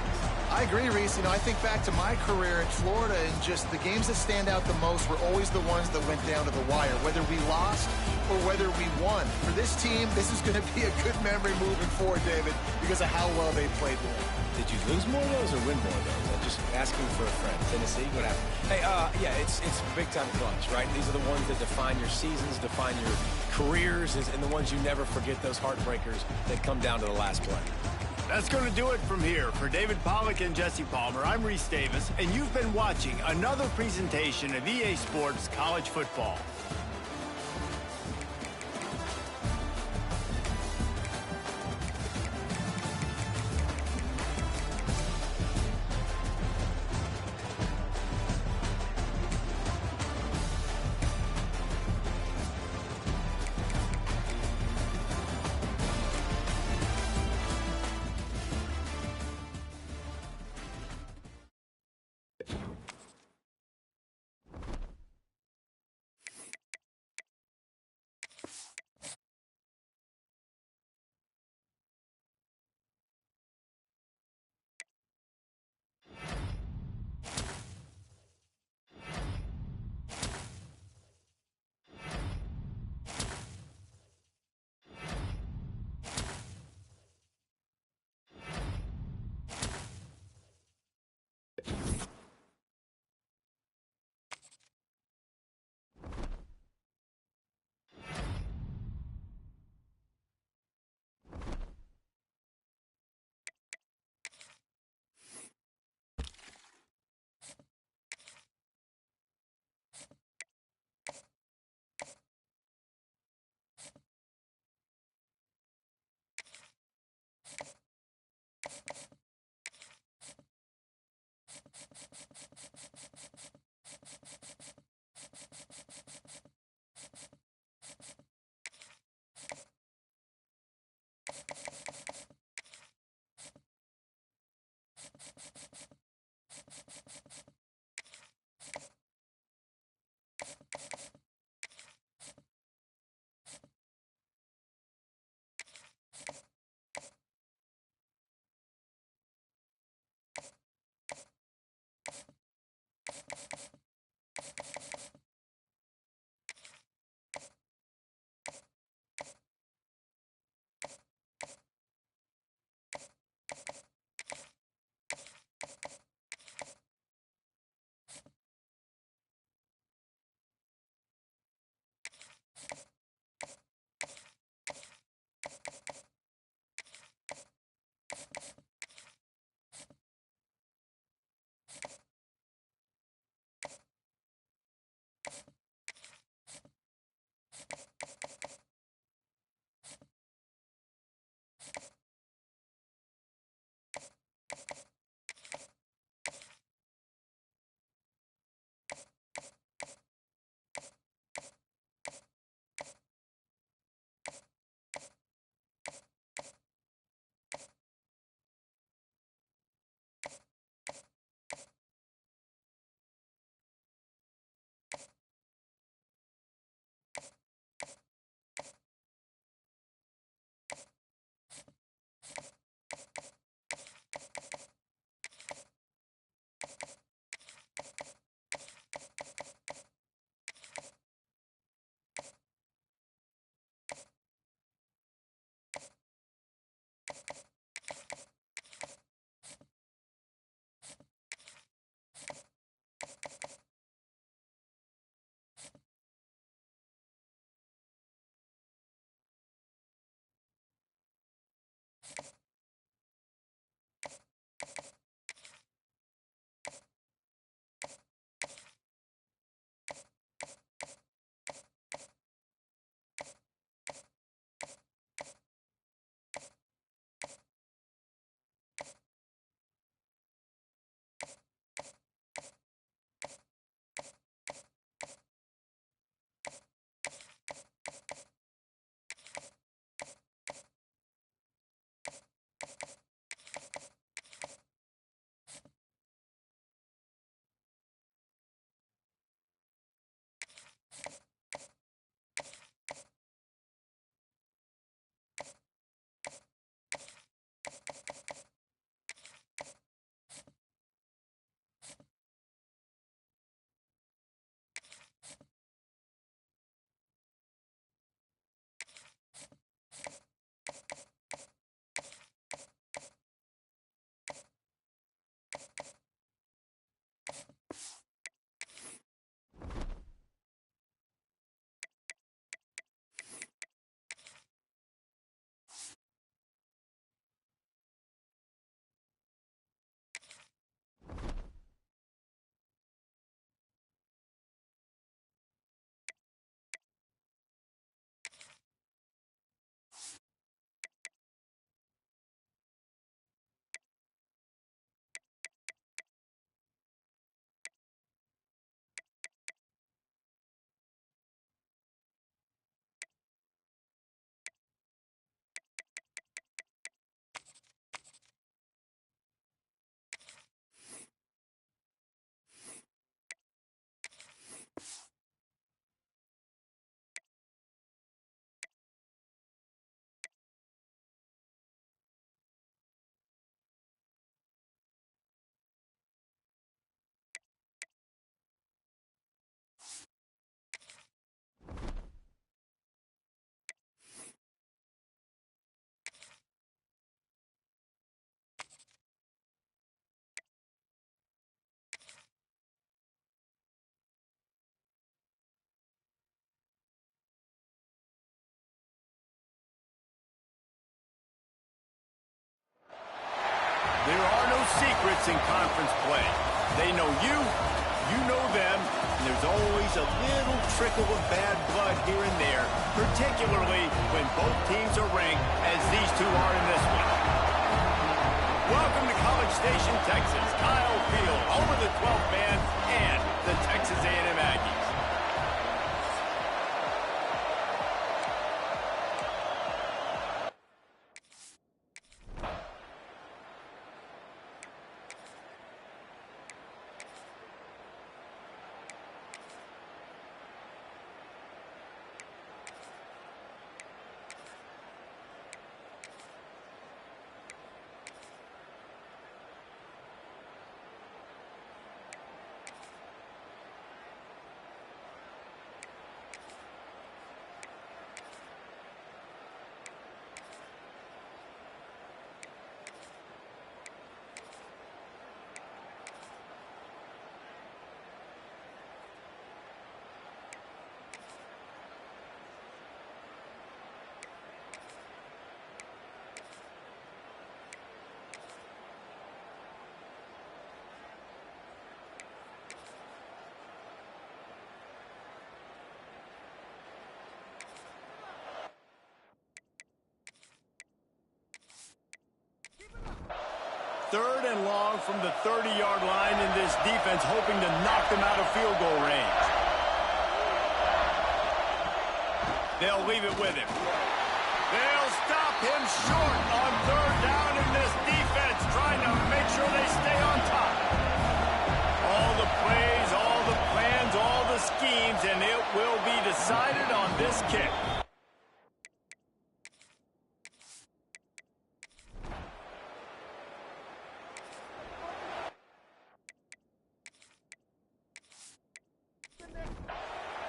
I agree, Reese. You know, I think back to my career at Florida, and just the games that stand out the most were always the ones that went down to the wire, whether we lost or whether we won. For this team, this is going to be a good memory moving forward, David, because of how well they played today. Did you lose more of those or win more of those? I'm just asking for a friend. Tennessee, what happened? Hey, yeah, it's big-time clutch, right? These are the ones that define your seasons, define your careers, and the ones you never forget, those heartbreakers that come down to the last play. That's going to do it from here. For David Pollack and Jesse Palmer, I'm Reese Davis, and you've been watching another presentation of EA Sports College Football. There are no secrets in conference play. They know you, you know them, and there's always a little trickle of bad blood here and there, particularly when both teams are ranked as these two are in this one. Welcome to College Station, Texas. Kyle Field, home of the 12th man and the Texas A&M Aggies. Third and long from the 30-yard line, in this defense hoping to knock them out of field goal range. They'll leave it with him. They'll stop him short on third down, in this defense trying to make sure they stay on top. All the plays, all the plans, all the schemes, and it will be decided on this kick.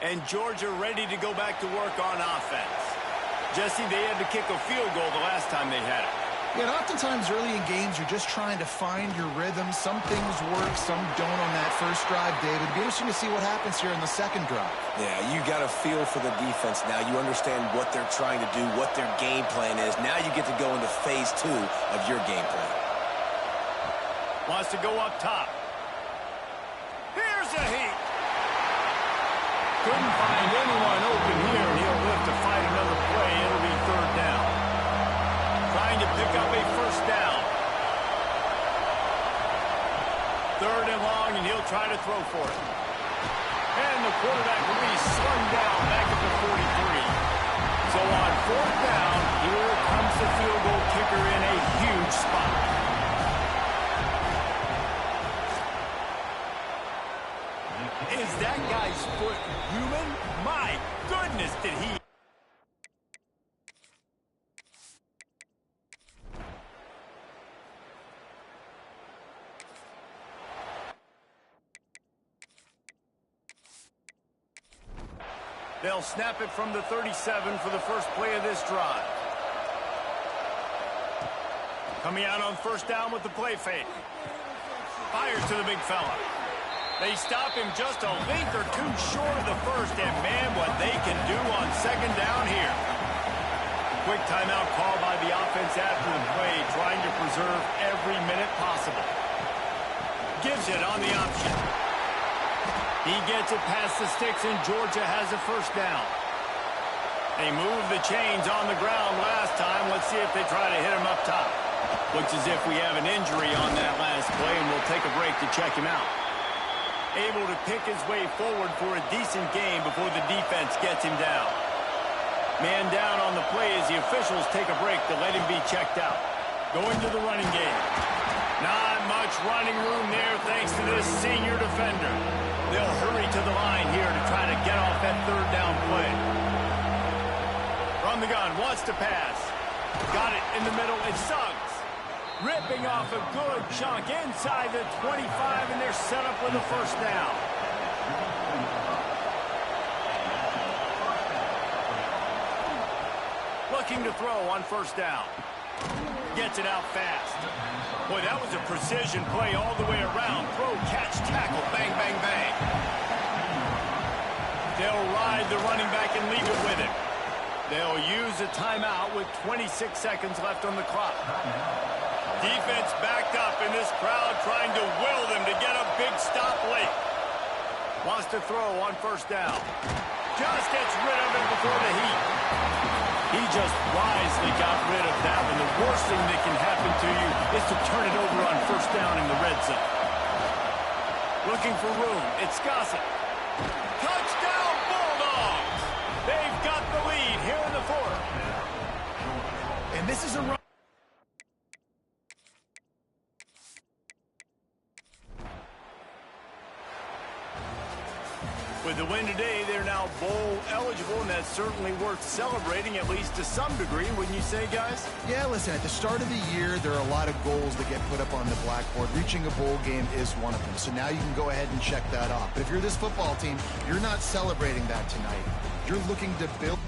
And Georgia ready to go back to work on offense. Jesse, they had to kick a field goal the last time they had it. Yeah, and oftentimes early in games, you're just trying to find your rhythm. Some things work, some don't on that first drive, David. It'll be interesting to see what happens here in the second drive. Yeah, you got a feel for the defense now. You understand what they're trying to do, what their game plan is. Now you get to go into phase 2 of your game plan. Wants to go up top. Here's a heat. Couldn't find anyone open here, and he'll live to fight another play. It'll be third down. Trying to pick up a first down. Third and long, and he'll try to throw for it. And the quarterback will be slung down back at the 43. So on fourth down, here comes the field goal kicker in a huge spot. Is that guy's foot human? My goodness, did he... They'll snap it from the 37 for the first play of this drive. Coming out on first down with the play fake. Fires to the big fella. They stop him just a length or two short of the first, and man, what they can do on second down here. Quick timeout call by the offense after the play, trying to preserve every minute possible. Gives it on the option. He gets it past the sticks, and Georgia has a first down. They moved the chains on the ground last time. Let's see if they try to hit him up top. Looks as if we have an injury on that last play, and we'll take a break to check him out. Able to pick his way forward for a decent game before the defense gets him down. Man down on the play as the officials take a break to let him be checked out. Going to the running game. Not much running room there thanks to this senior defender. They'll hurry to the line here to try to get off that third down play. From the gun, wants to pass. Got it in the middle, it's Suggs. Ripping off a good chunk inside the 25, and they're set up with a first down. Looking to throw on first down. Gets it out fast. Boy, that was a precision play all the way around. Throw, catch, tackle, bang, bang, bang. They'll ride the running back and leave it with him. They'll use a timeout with 26 seconds left on the clock. Defense backed up in this crowd trying to will them to get a big stop late. Wants to throw on first down. Just gets rid of it before the heat. He just wisely got rid of that one. The worst thing that can happen to you is to turn it over on first down in the red zone. Looking for room. It's Gossett. Touchdown Bulldogs! They've got the lead here in the fourth. And this is a run. With the win today, they're now bowl eligible, and that's certainly worth celebrating, at least to some degree, wouldn't you say, guys? Yeah, listen, at the start of the year, there are a lot of goals that get put up on the blackboard. Reaching a bowl game is one of them. So now you can go ahead and check that off. But if you're this football team, you're not celebrating that tonight. You're looking to build.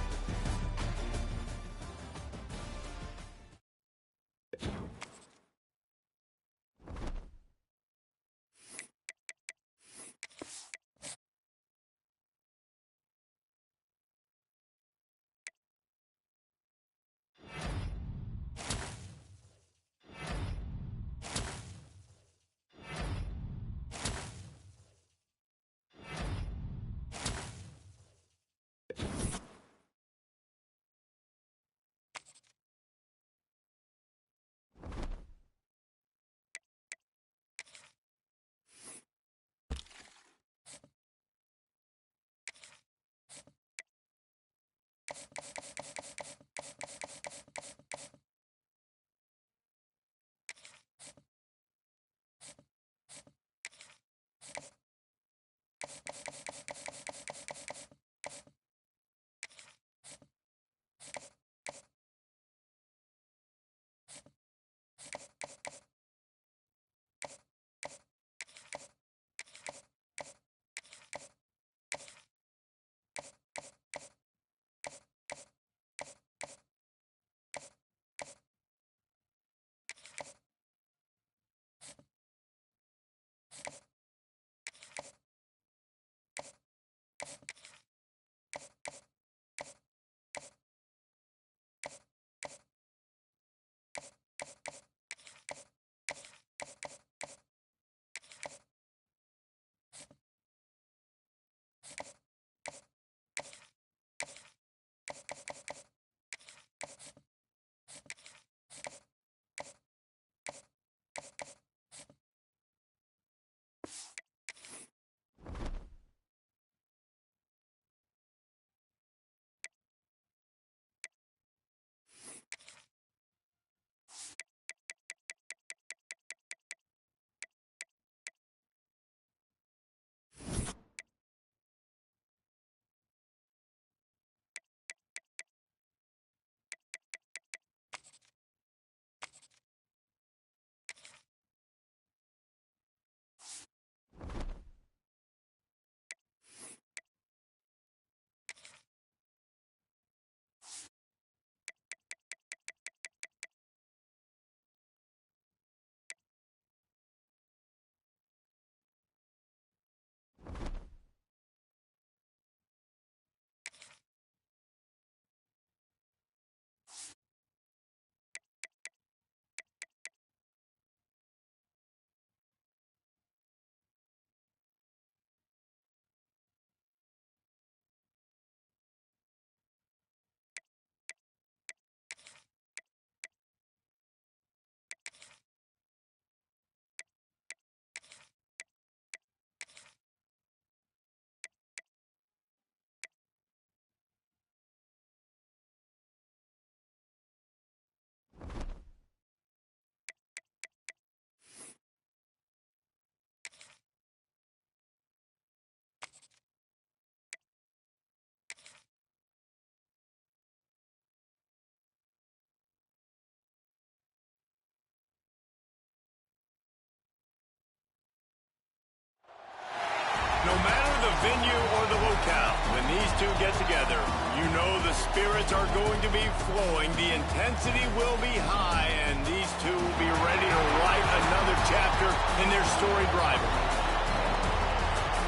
No matter the venue or the locale, when these two get together, you know the spirits are going to be flowing, the intensity will be high, and these two will be ready to write another chapter in their storied rivalry.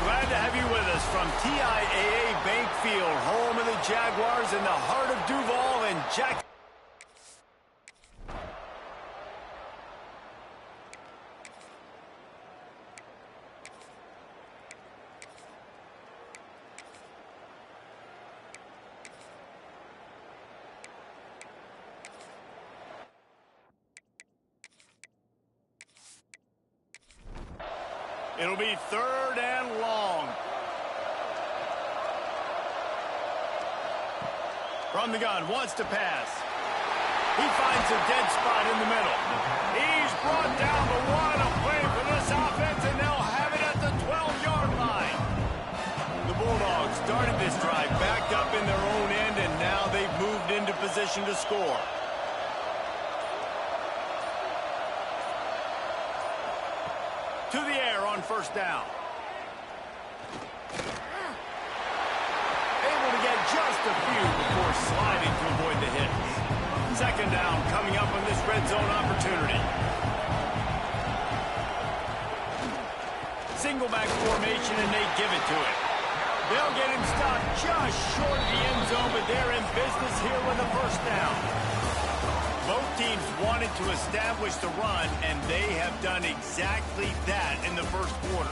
Glad to have you with us from TIAA Bank Field, home of the Jaguars in the heart of Duval and Jackson. It'll be 3rd and long. From the gun, wants to pass. He finds a dead spot in the middle. He's brought down, but what a play for this offense, and they'll have it at the 12-yard line. The Bulldogs started this drive backed up in their own end, and now they've moved into position to score. To the air on 1st down. Able to get just a few before sliding to avoid the hits. 2nd down coming up on this red zone opportunity. Single back formation, and they give it to him. They'll get him stopped just short of the end zone, but they're in business here with a 1st down. Both teams wanted to establish the run, and they have done exactly that in the 1st quarter.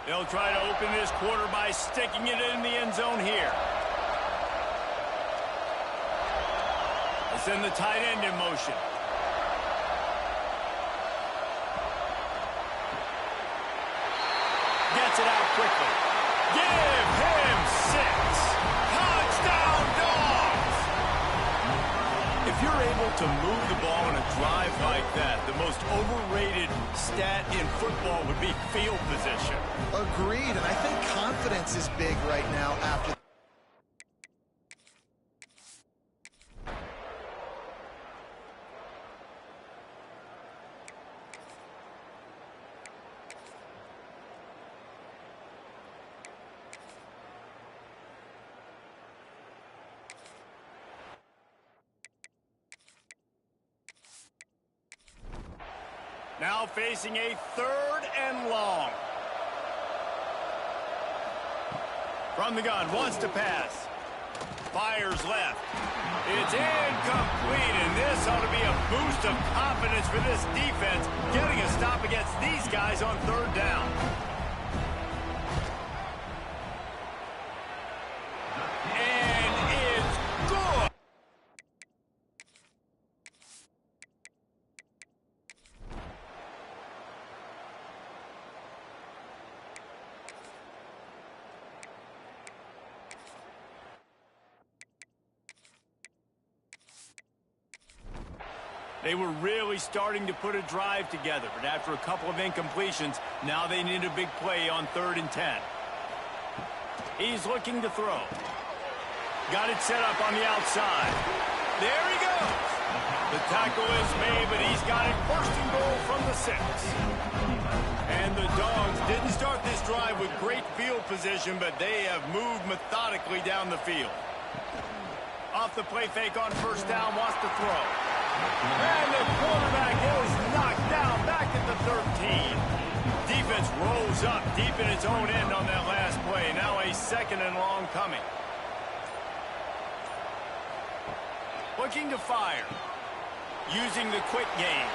They'll try to open this quarter by sticking it in the end zone here. They send the tight end in motion. Gets it out quickly. Give him 6. Touchdown, Dogs! If you're able to move the ball in a drive like that, the most overrated stat in football would be field position. Agreed, and I think confidence is big right now after. Now facing a 3rd and long. From the gun, wants to pass. Fires left. It's incomplete, and this ought to be a boost of confidence for this defense, getting a stop against these guys on 3rd down. And it's good. They were really starting to put a drive together, but after a couple of incompletions, now they need a big play on 3rd and 10. He's looking to throw. Got it set up on the outside. There he goes. The tackle is made, but he's got it 1st and goal from the 6. And the Dogs didn't start this drive with great field position, but they have moved methodically down the field. Off the play fake on 1st down, wants to throw. And the quarterback is knocked down back at the 13. Defense rolls up deep in its own end on that last play. Now a 2nd and long coming. Looking to fire. Using the quick game.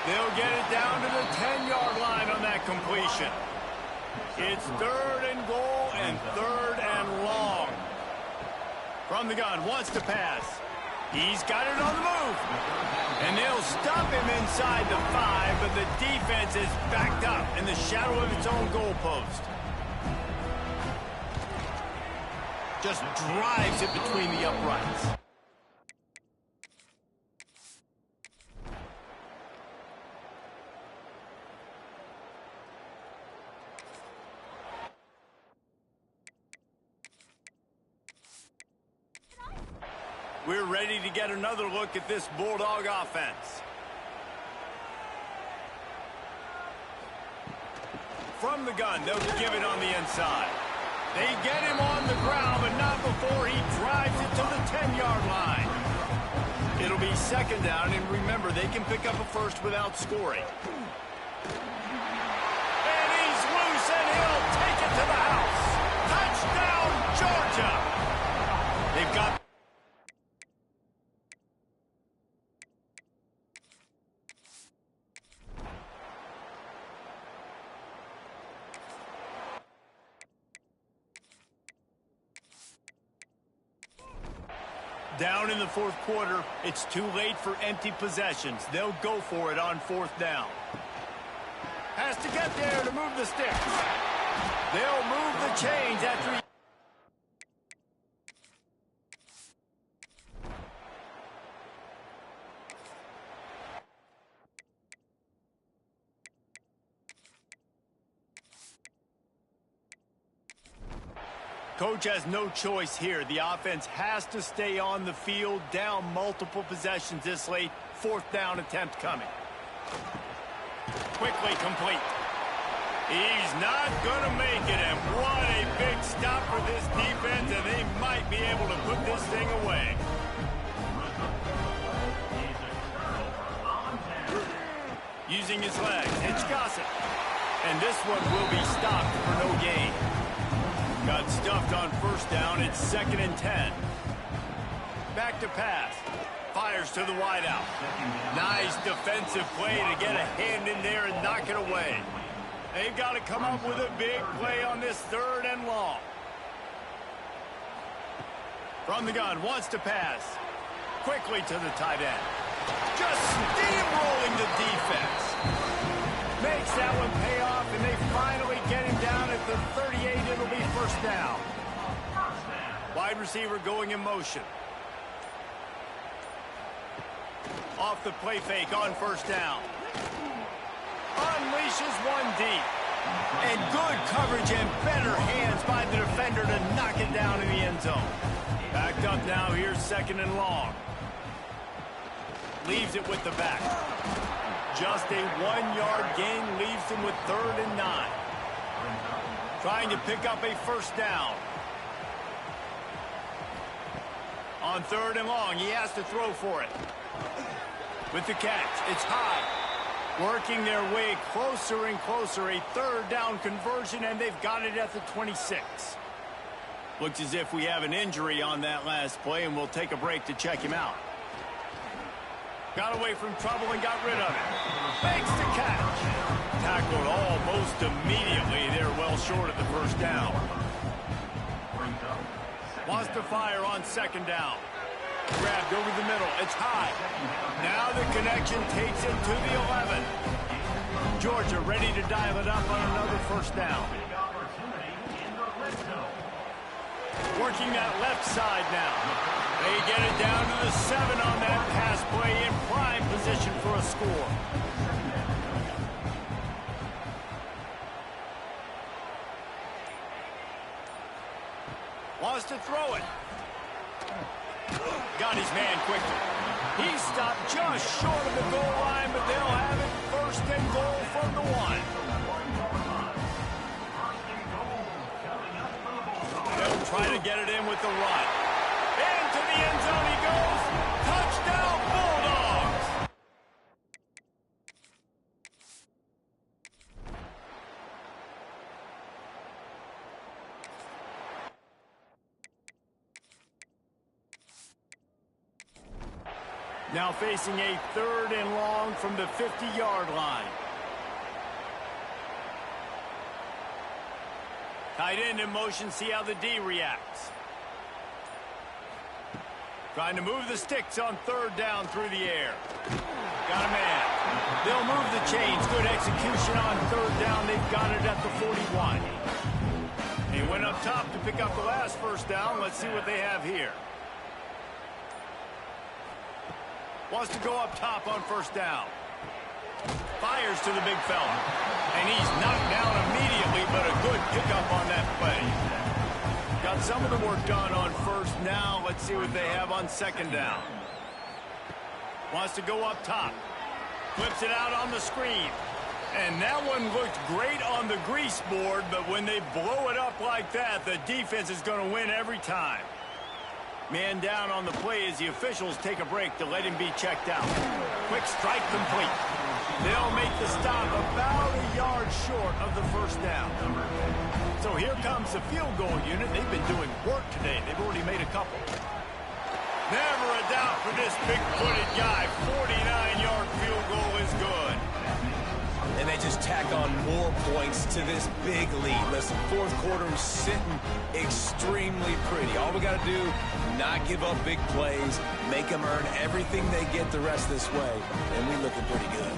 They'll get it down to the 10-yard line on that completion. It's 3rd and goal and 3rd and long. From the gun, wants to pass. He's got it on the move. And they'll stop him inside the 5, but the defense is backed up in the shadow of its own goalpost. Just drives it between the uprights. We're ready to get another look at this Bulldog offense. From the gun, they'll give it on the inside. They get him on the ground, but not before he drives it to the 10-yard line. It'll be 2nd down, and remember, they can pick up a 1st without scoring. And he's loose, and he'll take it to the house. Touchdown, Georgia! They've got... Down in the fourth quarter, it's too late for empty possessions. They'll go for it on fourth down. Has to get there to move the sticks. They'll move the chains after he... Coach has no choice here. The offense has to stay on the field, down multiple possessions this late. Fourth down attempt coming. Quickly complete. He's not going to make it, and what a big stop for this defense, and they might be able to put this thing away. Using his legs, it's Gossett. And this one will be stopped for no gain. Got stuffed on first down. It's 2nd and 10. Back to pass. Fires to the wideout. Nice defensive play to get a hand in there and knock it away. They've got to come up with a big play on this 3rd and long. From the gun, wants to pass. Quickly to the tight end. Just steamrolling the defense. Makes that one pay off, and they finally get him down at the 38. It'll be first down. Wide receiver going in motion. Off the play fake on first down. Unleashes one deep. And good coverage and better hands by the defender to knock it down in the end zone. Backed up now, here's 2nd and long. Leaves it with the back. Just a 1-yard gain leaves him with 3rd and 9. Trying to pick up a first down. On 3rd and long, he has to throw for it. With the catch, it's high. Working their way closer and closer. A 3rd down conversion, and they've got it at the 26. Looks as if we have an injury on that last play, and we'll take a break to check him out. Got away from trouble and got rid of it. Makes the catch. Tackled almost immediately. They're well short of the first down. Wants to fire on 2nd down. Grabbed over the middle. It's high. Now the connection takes it to the 11. Georgia ready to dial it up on another first down. Working that left side now. They get it down to the 7 on that pass play, in prime position for a score. Wants to throw it. Got his man quickly. He stopped just short of the goal line, but they'll have it 1st and goal from the 1. They'll try to get it in with the run. Into the end zone he goes. Touchdown, Bulldogs! Now facing a 3rd and long from the 50-yard line. Tight end in motion, see how the D reacts. Trying to move the sticks on 3rd down through the air. Got a man. They'll move the chains. Good execution on 3rd down. They've got it at the 41. He went up top to pick up the last first down. Let's see what they have here. Wants to go up top on first down. Fires to the big fella. And he's knocked down immediately, but a good pickup on that play. Got some of the work done on first. Now let's see what they have on 2nd down. Wants to go up top. Flips it out on the screen. And that one looked great on the grease board, but when they blow it up like that, the defense is going to win every time. Man down on the play as the officials take a break to let him be checked out. Quick strike complete. They'll make the stop about a yard short of the first down. So here comes the field goal unit. They've been doing work today. They've already made a couple. Never a doubt for this big-footed guy. 49-yard field goal is good. and they just tack on more points to this big lead. Listen, fourth quarter is sitting extremely pretty. All we got to do, not give up big plays, make them earn everything they get the rest this way, and we looking pretty good.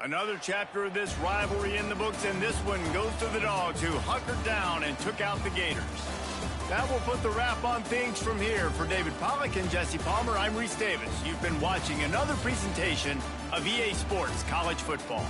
Another chapter of this rivalry in the books, and this one goes to the Dogs, who hunkered down and took out the Gators. That will put the wrap on things from here. For David Pollack and Jesse Palmer, I'm Reese Davis. You've been watching another presentation of EA Sports College Football.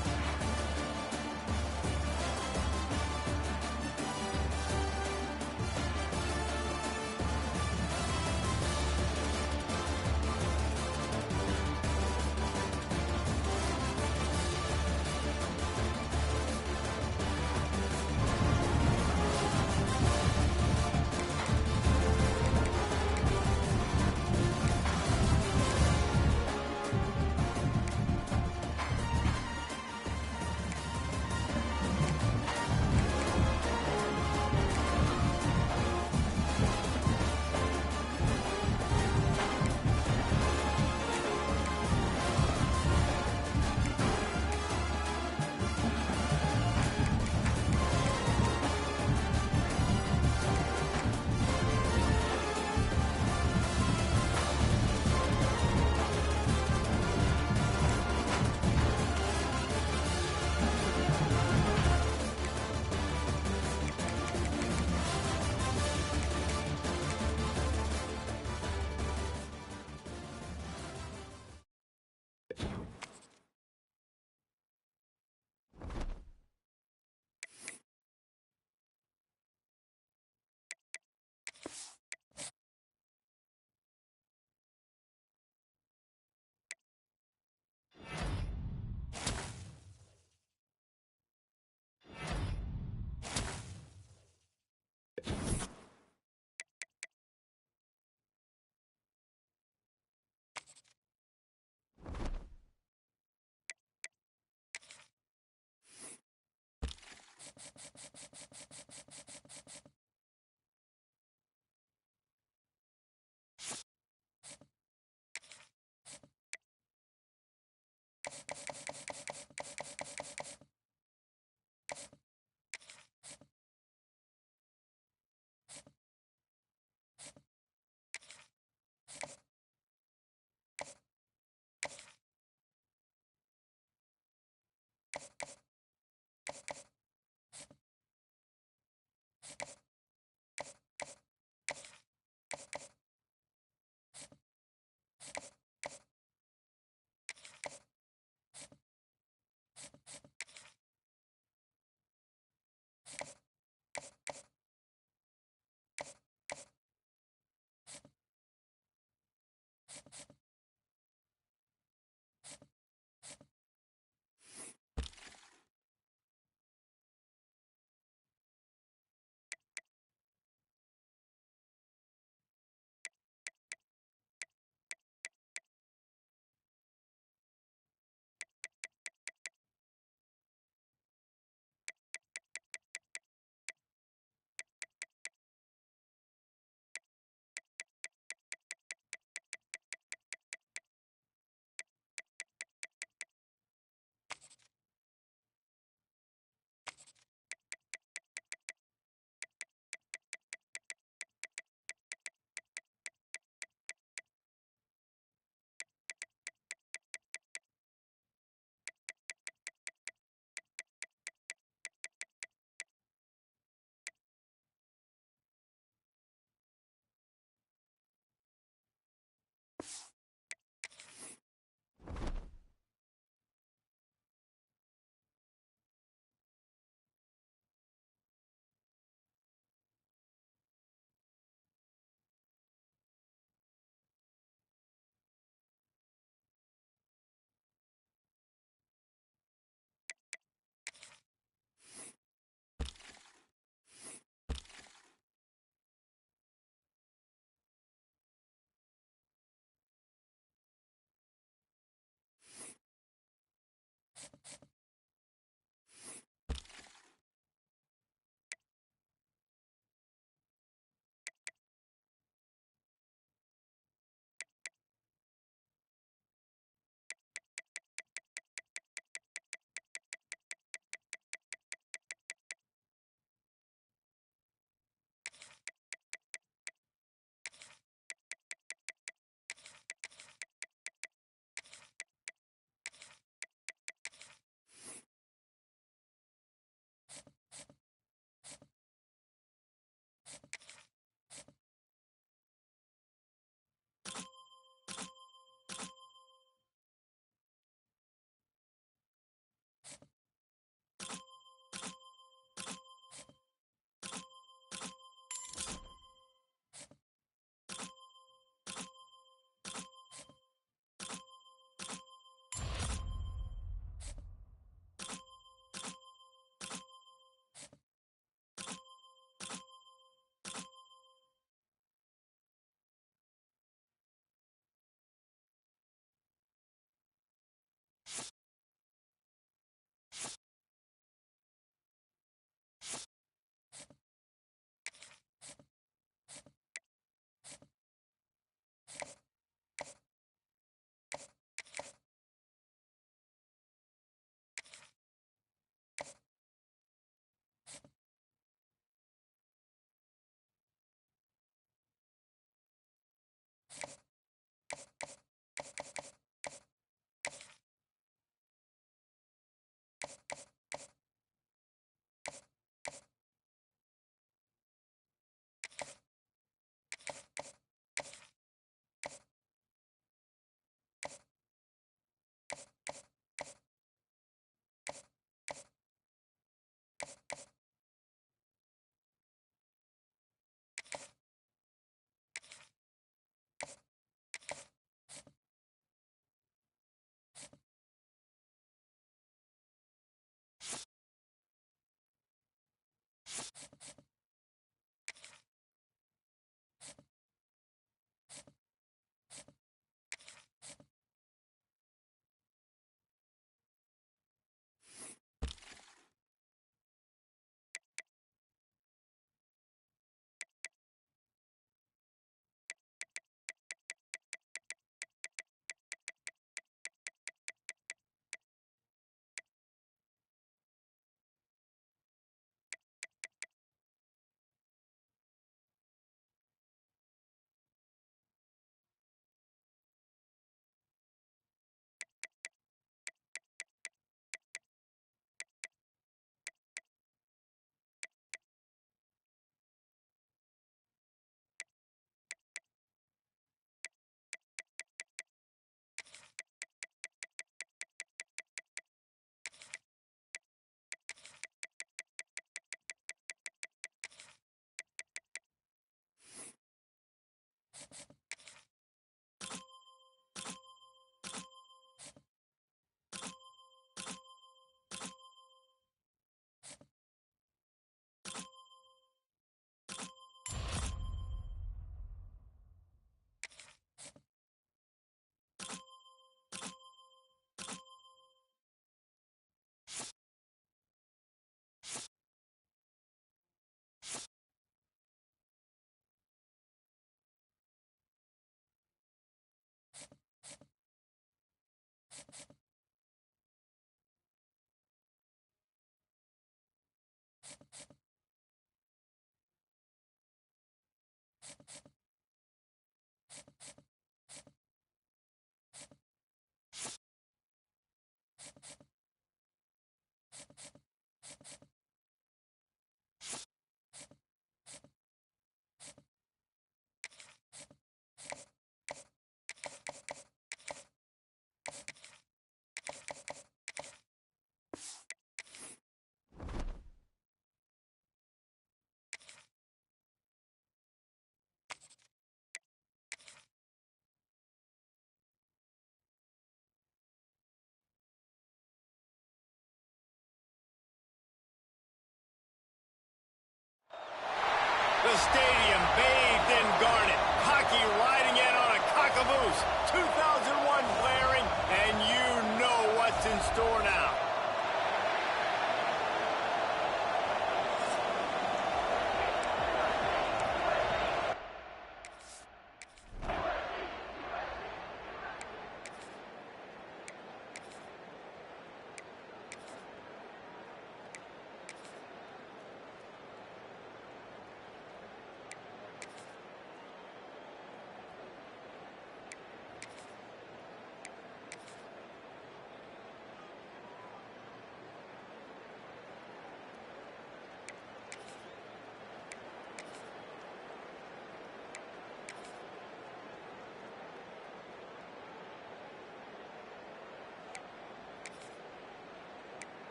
The stadium bathed in garnet. Hockey riding in on a cock-a-moose. 2001 blaring, and you know what's in store now.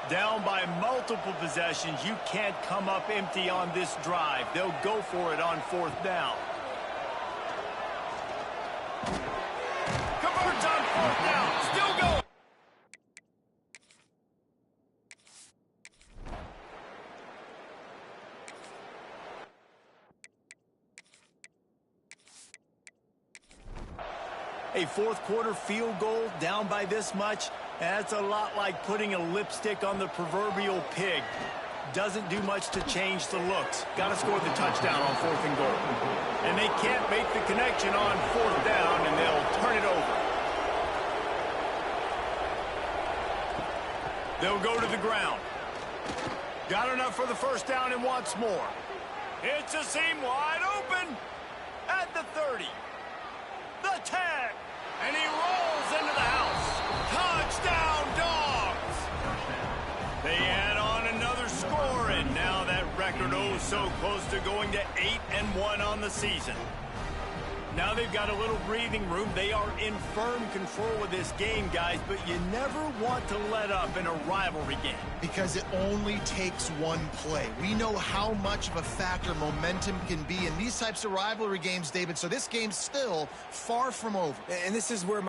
Down by multiple possessions, you can't come up empty on this drive. They'll go for it on 4th down. Converts on 4th down. Still going. A 4th quarter field goal down by this much. That's a lot like putting a lipstick on the proverbial pig. Doesn't do much to change the looks. Got to score the touchdown on 4th and goal. And they can't make the connection on 4th down, and they'll turn it over. They'll go to the ground. Got enough for the 1st down and wants more. It's a seam wide open at the 30. The 10. And he rolls into the house. Touchdown, Dogs! They add on another score, and now that record oh so close to going to 8-1 on the season. Now they've got a little breathing room. They are in firm control of this game, guys, but you never want to let up in a rivalry game. Because it only takes one play. We know how much of a factor momentum can be in these types of rivalry games, David, so this game's still far from over. And this is where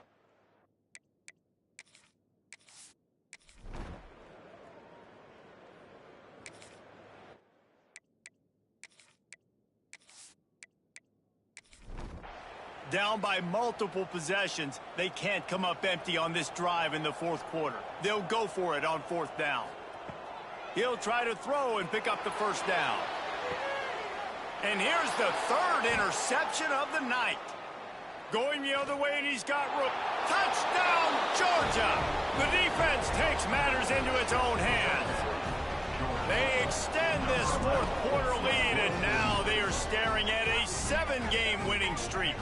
Down by multiple possessions, they can't come up empty on this drive in the 4th quarter. They'll go for it on 4th down. He'll try to throw and pick up the 1st down. And here's the 3rd interception of the night. Going the other way, and he's got room. Touchdown, Georgia! The defense takes matters into its own hands. They extend this 4th quarter lead, and now they are staring at a 7-game winning streak.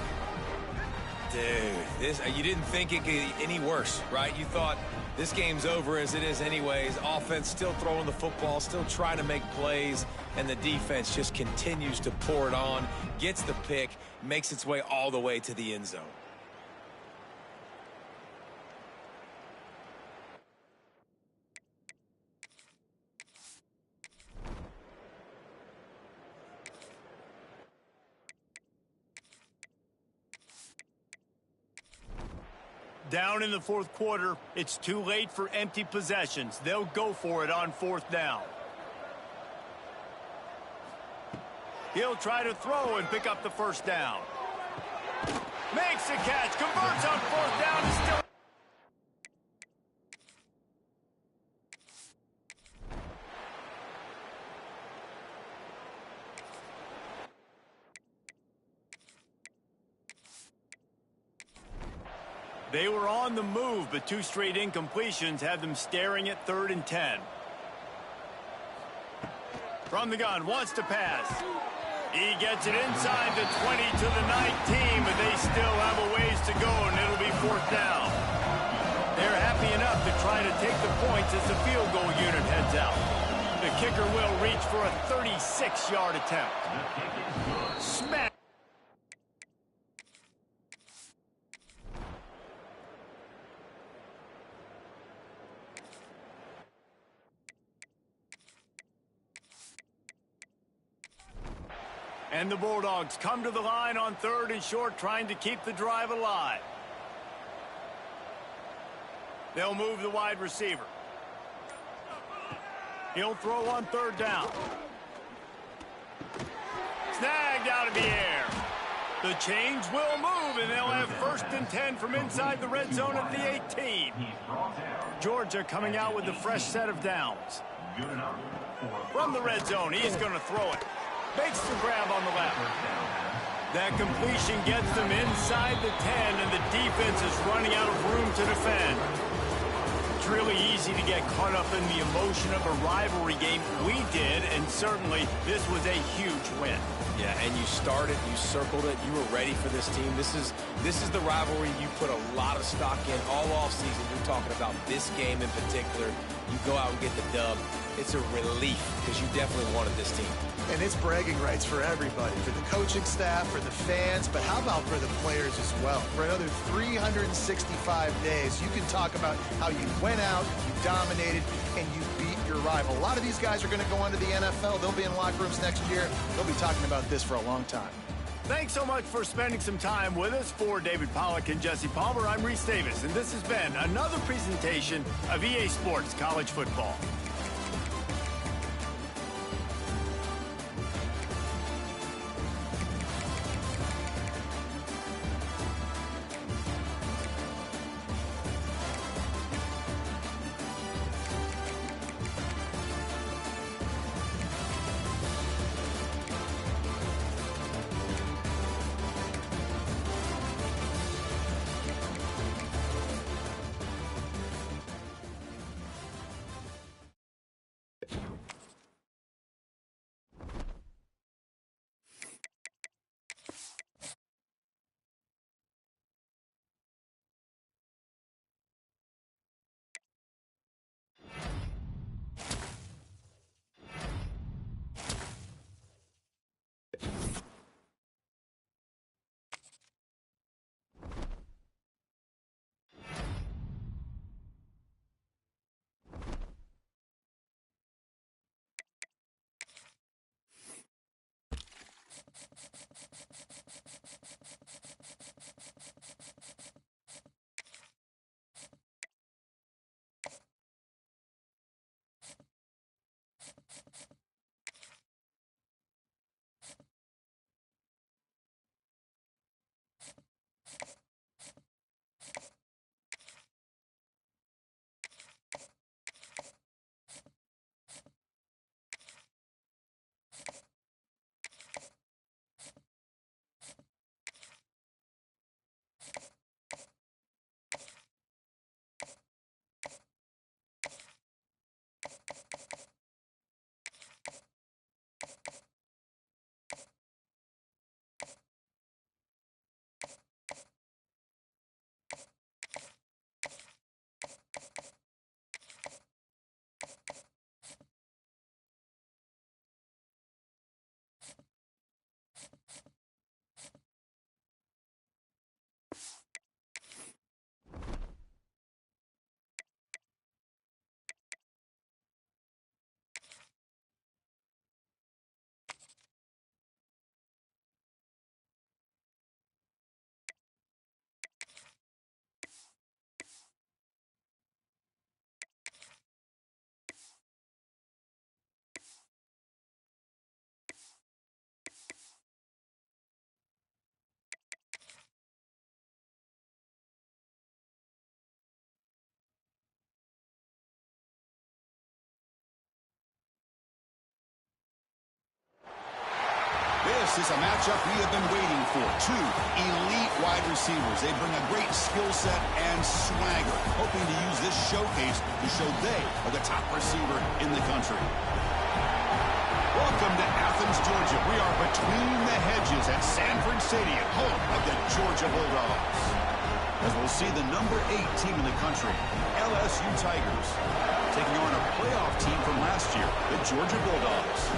Dude, you didn't think it could get any worse, right? You thought this game's over as it is anyways. Offense still throwing the football, still trying to make plays, and the defense just continues to pour it on, gets the pick, makes its way all the way to the end zone. Down in the 4th quarter, it's too late for empty possessions. They'll go for it on 4th down. He'll try to throw and pick up the 1st down. Makes the catch, converts on 4th down, and still... They were on the move, but 2 straight incompletions have them staring at 3rd and 10. From the gun, wants to pass. He gets it inside the 20 to the 19, but they still have a ways to go, and it'll be 4th down. They're happy enough to try to take the points as the field goal unit heads out. The kicker will reach for a 36-yard attempt. Smash. And the Bulldogs come to the line on 3rd and short, trying to keep the drive alive. They'll move the wide receiver. He'll throw on 3rd down. Snagged out of the air. The chains will move, and they'll have 1st and 10 from inside the red zone at the 18. Georgia coming out with a fresh set of downs. From the red zone, he's going to throw it. Makes the grab on the left. That completion gets them inside the 10, and the defense is running out of room to defend. It's really easy to get caught up in the emotion of a rivalry game. We did, and certainly this was a huge win. Yeah, and you started, you circled it, you were ready for this team. This is the rivalry you put a lot of stock in all offseason. You're talking about this game in particular. You go out and get the dub. It's a relief because you definitely wanted this team. And it's bragging rights for everybody, for the coaching staff, for the fans, but how about for the players as well? For another 365 days, you can talk about how you went out, you dominated, and you beat your rival. A lot of these guys are going to go on to the NFL. They'll be in locker rooms next year. They'll be talking about this for a long time. Thanks so much for spending some time with us. For David Pollack and Jesse Palmer, I'm Reese Davis, and this has been another presentation of EA Sports College Football. This is a matchup we have been waiting for. Two elite wide receivers. They bring a great skill set and swagger, hoping to use this showcase to show they are the top receiver in the country. Welcome to Athens, Georgia. We are between the hedges at Sanford Stadium, home of the Georgia Bulldogs. As we'll see the number 8 team in the country, LSU Tigers, taking on a playoff team from last year, the Georgia Bulldogs.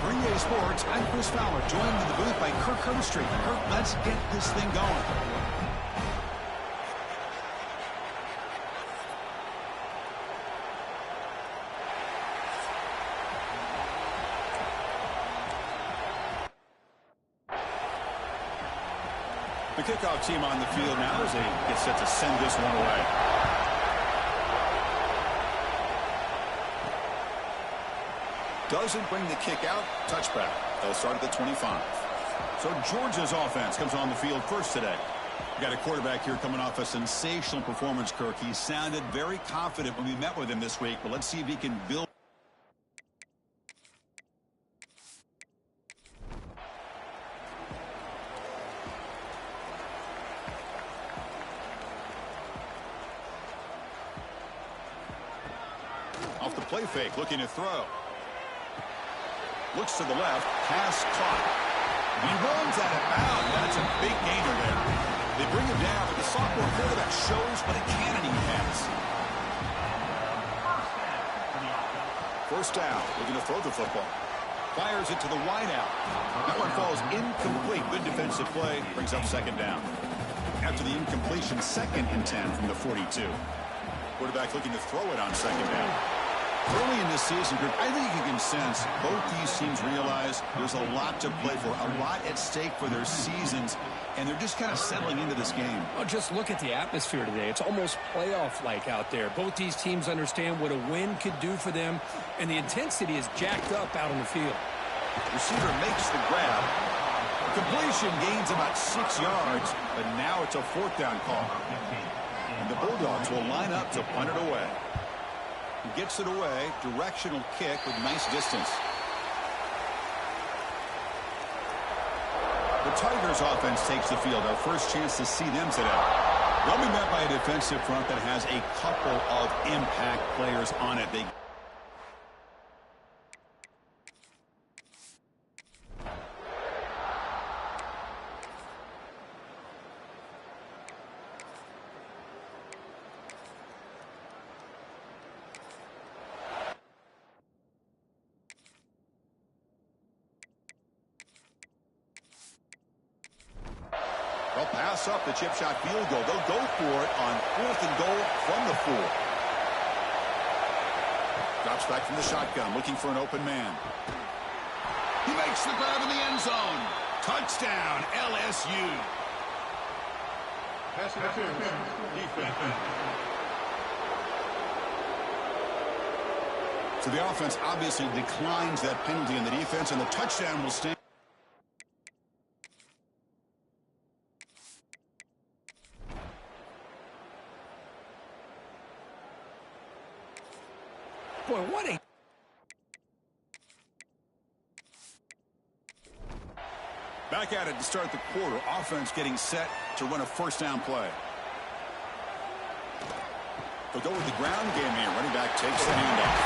For EA Sports, I'm Chris Fowler, joined in the booth by Kirk Herbstreit. Kirk, let's get this thing going. The kickoff team on the field now as they get set to send this one away. Doesn't bring the kick out. Touchback. They'll start at the 25. So Georgia's offense comes on the field first today. We've got a quarterback here coming off a sensational performance, Kirk. He sounded very confident when we met with him this week, but let's see if he can build. Off the play fake, looking to throw. Looks to the left, pass caught. He runs out of bounds. That's a big gainer there. They bring him down, but the sophomore quarterback shows what a cannon he has. First down, looking to throw the football. Fires it to the wideout. That one falls incomplete. Good defensive play, brings up second down. After the incompletion, 2nd and 10 from the 42. Quarterback looking to throw it on second down. Early in this season, Group, I think you can sense both these teams realize there's a lot to play for, a lot at stake for their seasons, and they're just kind of settling into this game. Well, just look at the atmosphere today. It's almost playoff-like out there. Both these teams understand what a win could do for them, and the intensity is jacked up out on the field. Receiver makes the grab. Completion gains about 6 yards, but now it's a 4th down call. And the Bulldogs will line up to punt it away. He gets it away, directional kick with nice distance. The Tigers offense takes the field, our first chance to see them today. They'll be met by a defensive front that has a couple of impact players on it. They'll pass up the chip shot field goal. They'll go for it on 4th and goal from the 4. Drops back from the shotgun, looking for an open man. He makes the grab in the end zone. Touchdown, LSU. Defense. So the offense obviously declines that penalty in the defense, and the touchdown will stand. Boy, what a... Back at it to start the quarter. Offense getting set to run a first down play. They'll go with the ground game here. Running back takes the handoff.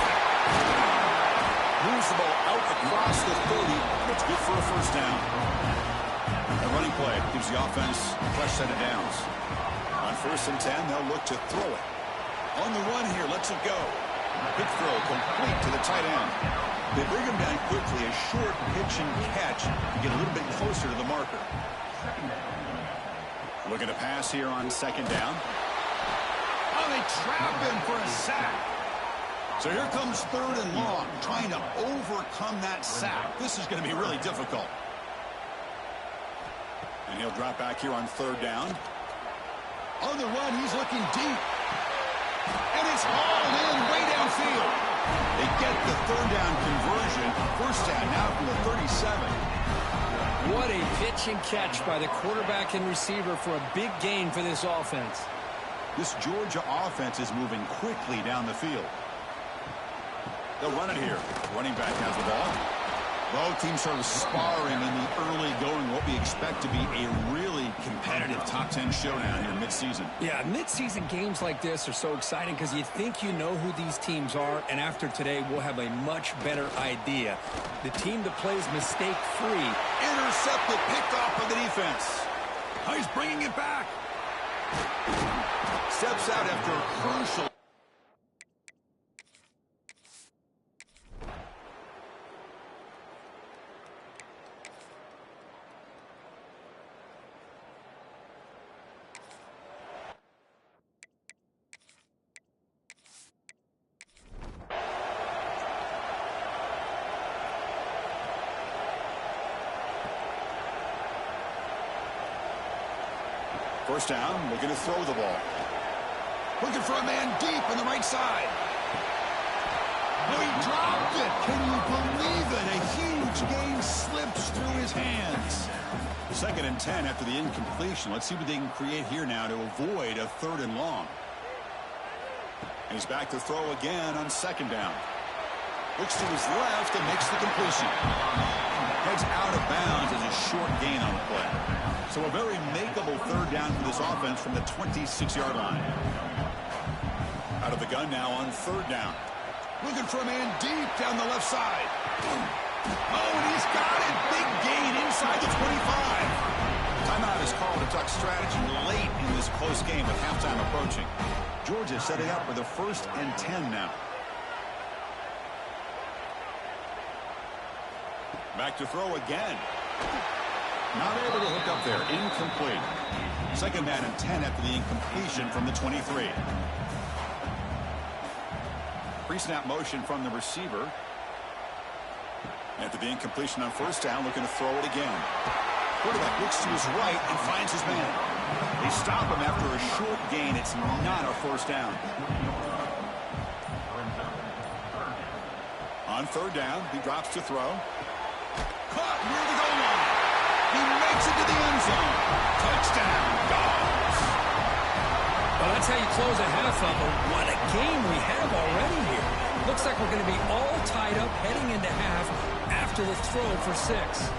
Moves the ball out across the 30. It's good for a first down. A running play gives the offense a fresh set of downs. On 1st and 10, they'll look to throw it. On the run here, lets it go. Quick throw complete to the tight end. They bring him down quickly. A short pitch and catch to get a little bit closer to the marker. Looking to pass here on 2nd down. Oh, they trap him for a sack. So here comes 3rd and long, trying to overcome that sack. This is going to be really difficult. And he'll drop back here on 3rd down. On the run, he's looking deep. And it's hauled in way downfield. They get the 3rd down conversion. First down now from the 37. What a pitch and catch by the quarterback and receiver for a big gain for this offense. This Georgia offense is moving quickly down the field. They'll run it here. Running back has the ball. Both teams sort of sparring in the early going, what we expect to be a really competitive top 10 showdown here mid-season. Yeah, mid-season games like this are so exciting because you think you know who these teams are, and after today, we'll have a much better idea. The team that plays mistake-free. Intercepted, picked off by the defense. Oh, he's bringing it back. Steps out after a crucial. First down, looking to throw the ball. Looking for a man deep on the right side. Oh, he dropped it. Can you believe it? A huge gain slips through his hands. 2nd and 10 after the incompletion. Let's see what they can create here now to avoid a 3rd and long. And he's back to throw again on 2nd down. Looks to his left and makes the completion. Heads out of bounds as a short gain on the play. So a very makeable 3rd down for this offense from the 26-yard line. Out of the gun now on 3rd down. Looking for a man deep down the left side. Oh, and he's got it. Big gain inside the 25. Timeout is called to duck strategy late in this close game with halftime approaching. Georgia setting up with a 1st and 10 now. Back to throw again. Not able to hook up there. Incomplete. 2nd down and 10 after the incompletion from the 23. Pre-snap motion from the receiver. After the incompletion on 1st down, looking to throw it again. Quarterback looks to his right and finds his man. They stop him after a short gain. It's not a 1st down. On 3rd down, he drops to throw. Caught near the goal line. He makes it to the end zone. Touchdown, Dogs. Well, that's how you close a half up, but what a game we have already here. Looks like we're going to be all tied up heading into half after the throw for 6.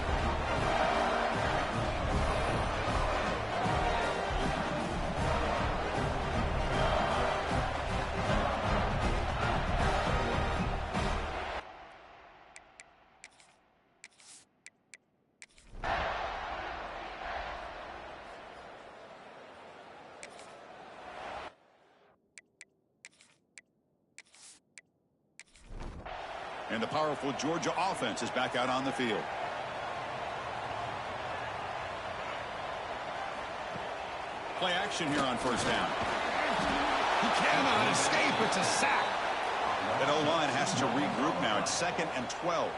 And the powerful Georgia offense is back out on the field. Play action here on 1st down. He cannot escape. It's a sack. That O-line has to regroup now. It's 2nd and 12.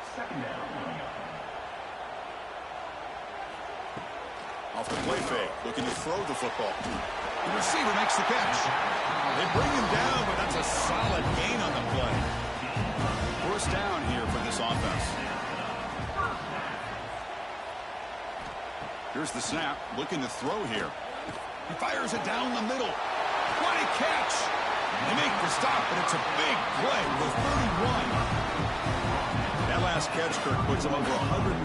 Off the play fake, looking to throw the football. The receiver makes the catch. They bring him down, but that's a solid gain on the play. 1st down here for this offense. Here's the snap, looking to throw here. He fires it down the middle. What a catch! They make the stop, but it's a big play with 31. That last catch, Kirk, puts him over 150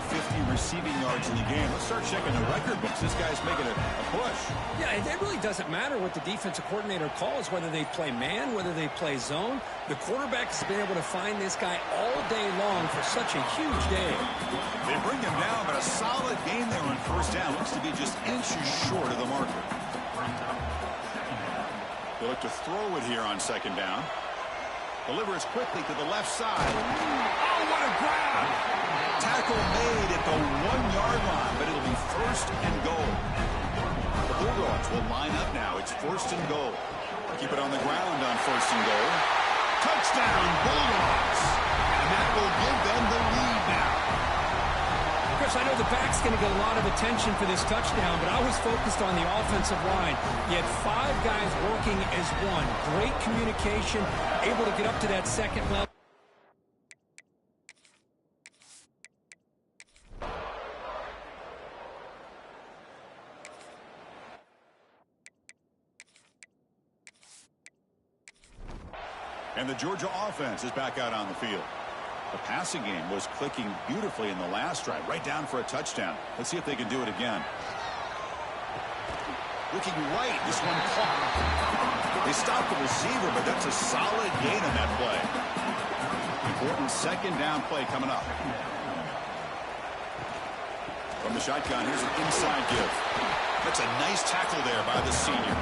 receiving yards in the game. Let's start checking the record books. This guy's making a push. Yeah, it really doesn't matter what the defensive coordinator calls, whether they play man, whether they play zone. The quarterback has been able to find this guy all day long for such a huge day. They bring him down, but a solid gain there on 1st down. Looks to be just inches short of the marker. They look to throw it here on 2nd down. Delivers quickly to the left side. Oh, what a grab! Tackle made at the 1-yard line, but it'll be 1st and goal. The Bulldogs will line up now. It's 1st and goal. Keep it on the ground on 1st and goal. Touchdown, Bulldogs! And that will give them the lead now. Chris, I know the back's going to get a lot of attention for this touchdown, but I was focused on the offensive line. You had 5 guys working as one. Great communication, able to get up to that 2nd level. And the Georgia offense is back out on the field. The passing game was clicking beautifully in the last drive, right down for a touchdown. Let's see if they can do it again. Looking right, this one caught. They stopped the receiver, but that's a solid gain on that play. Important second down play coming up. From the shotgun, here's an inside give. That's a nice tackle there by the senior.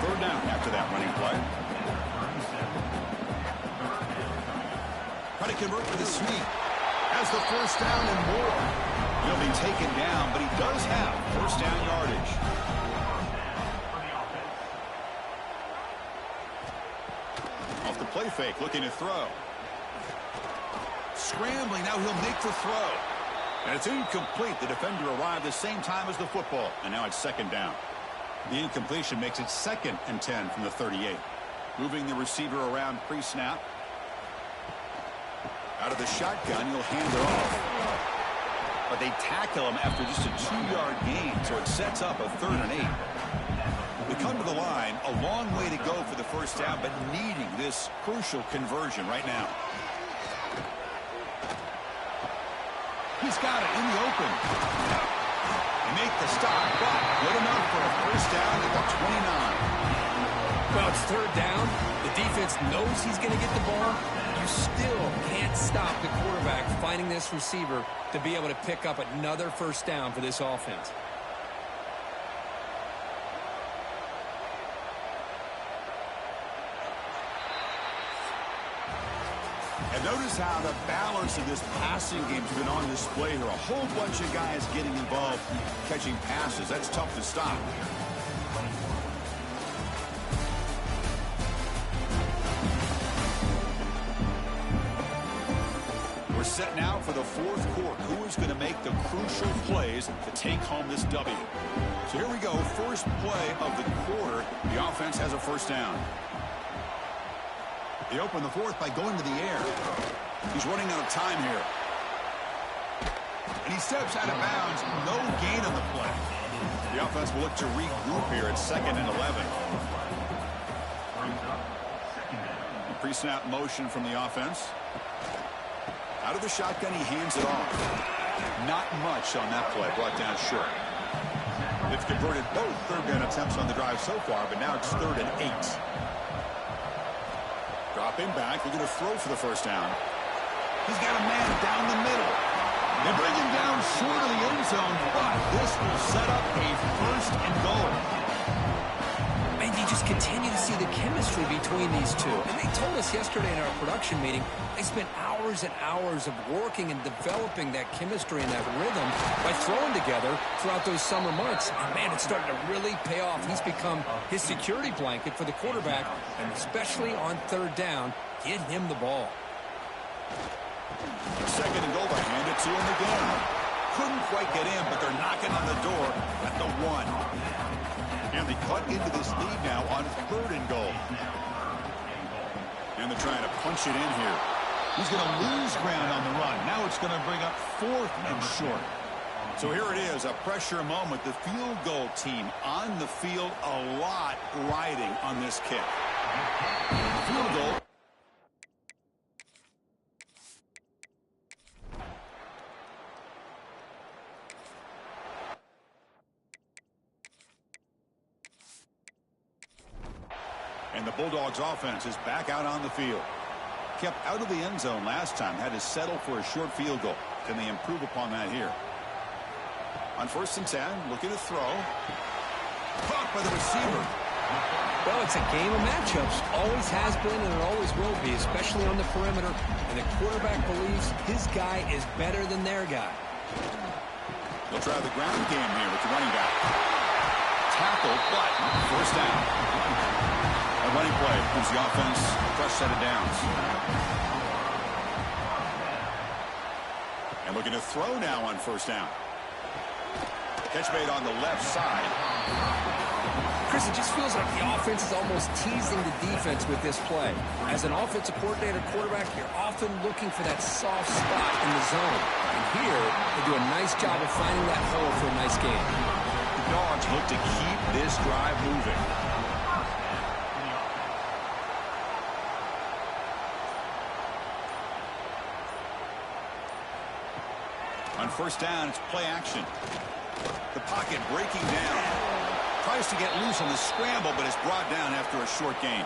Third down after that running play. Trying to convert with a sweep. Has the first down and more. He'll be taken down, but he does have first down yardage. Off the play fake, looking to throw. Scrambling, now he'll make the throw. And it's incomplete. The defender arrived the same time as the football, and now it's second down. The incompletion makes it 2nd and 10 from the 38. Moving the receiver around pre-snap. Out of the shotgun, he'll hand it off. But they tackle him after just a 2-yard gain, so it sets up a 3rd and 8. They come to the line, a long way to go for the first down, but needing this crucial conversion right now. He's got it in the open. They make the stop, but good enough for a first down at the 29. Well, it's 3rd down. The defense knows he's going to get the ball. You still can't stop the quarterback finding this receiver to be able to pick up another first down for this offense. And notice how the balance of this passing game has been on display here. A whole bunch of guys getting involved, catching passes. That's tough to stop. We're set now for the 4th quarter. Who is going to make the crucial plays to take home this W? So here we go. First play of the quarter. The offense has a first down. They open the 4th by going to the air. He's running out of time here. And he steps out of bounds. No gain on the play. The offense will look to regroup here at 2nd and 11. Pre-snap motion from the offense. Out of the shotgun, he hands it off. Not much on that play. Brought down short. They've converted both third down attempts on the drive so far, but now it's 3rd and 8. Dropping back, looking to throw for the first down. He's got a man down the middle. They bring him down short of the end zone, but this will set up a 1st and goal. And you just continue to see the chemistry between these two. And they told us yesterday in our production meeting, they spent hours and hours of working and developing that chemistry and that rhythm by throwing together throughout those summer months. And, man, it's starting to really pay off. He's become his security blanket for the quarterback, and especially on 3rd down, get him the ball. 2nd and goal, they hand it to him again. Couldn't quite get in, but they're knocking on the door at the 1. And they cut into this lead now on 3rd and goal. And they're trying to punch it in here. He's going to lose ground on the run. Now it's going to bring up 4th and short. So here it is, a pressure moment. The field goal team on the field, a lot riding on this kick. Field goal. And the Bulldogs offense is back out on the field. Kept out of the end zone last time. Had to settle for a short field goal. Can they improve upon that here? On 1st and 10, looking to throw. Caught by the receiver. Well, it's a game of matchups. Always has been and it always will be, especially on the perimeter. And the quarterback believes his guy is better than their guy. They'll try the ground game here with the running back. Tackle, but first down. A running play gives the offense a fresh set of downs. And looking to throw now on 1st down. Catch made on the left side. Chris, it just feels like the offense is almost teasing the defense with this play. As an offensive coordinator quarterback, you're often looking for that soft spot in the zone. And here, they do a nice job of finding that hole for a nice game. The Dogs look to keep this drive moving. first down, it's play action. The pocket breaking down. Tries to get loose on the scramble, but is brought down after a short gain.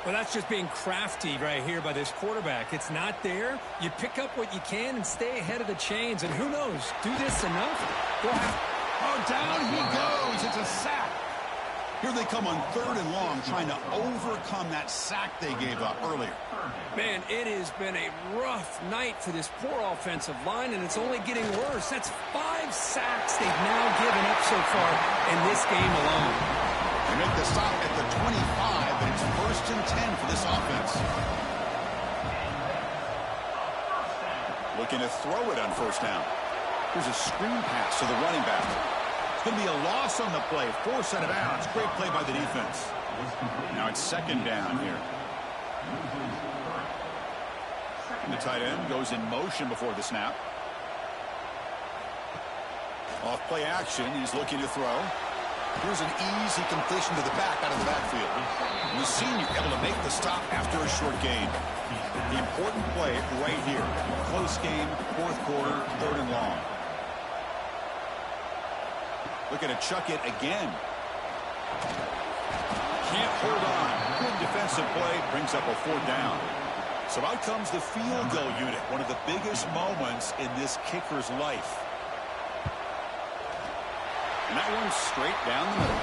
Well, that's just being crafty right here by this quarterback. It's not there. You pick up what you can and stay ahead of the chains. And who knows, do this enough? Go ahead. Oh, down he goes. It's a sack. Here they come on 3rd and long, trying to overcome that sack they gave up earlier. Man, it has been a rough night for this poor offensive line, and it's only getting worse. That's 5 sacks they've now given up so far in this game alone. They make the stop at the 25, but it's 1st and 10 for this offense. Looking to throw it on 1st down. Here's a screen pass to the running back. It's going to be a loss on the play. Forced out of bounds. Great play by the defense. Now it's 2nd down here. The tight end goes in motion before the snap. Off play action. He's looking to throw. Here's an easy completion to the back out of the backfield. And the senior able to make the stop after a short gain. The important play right here. Close game, 4th quarter, 3rd and long. Looking to chuck it again. Can't hold on. Good defensive play. Brings up a 4th down. So out comes the field goal unit. One of the biggest moments in this kicker's life. And that one's straight down the middle.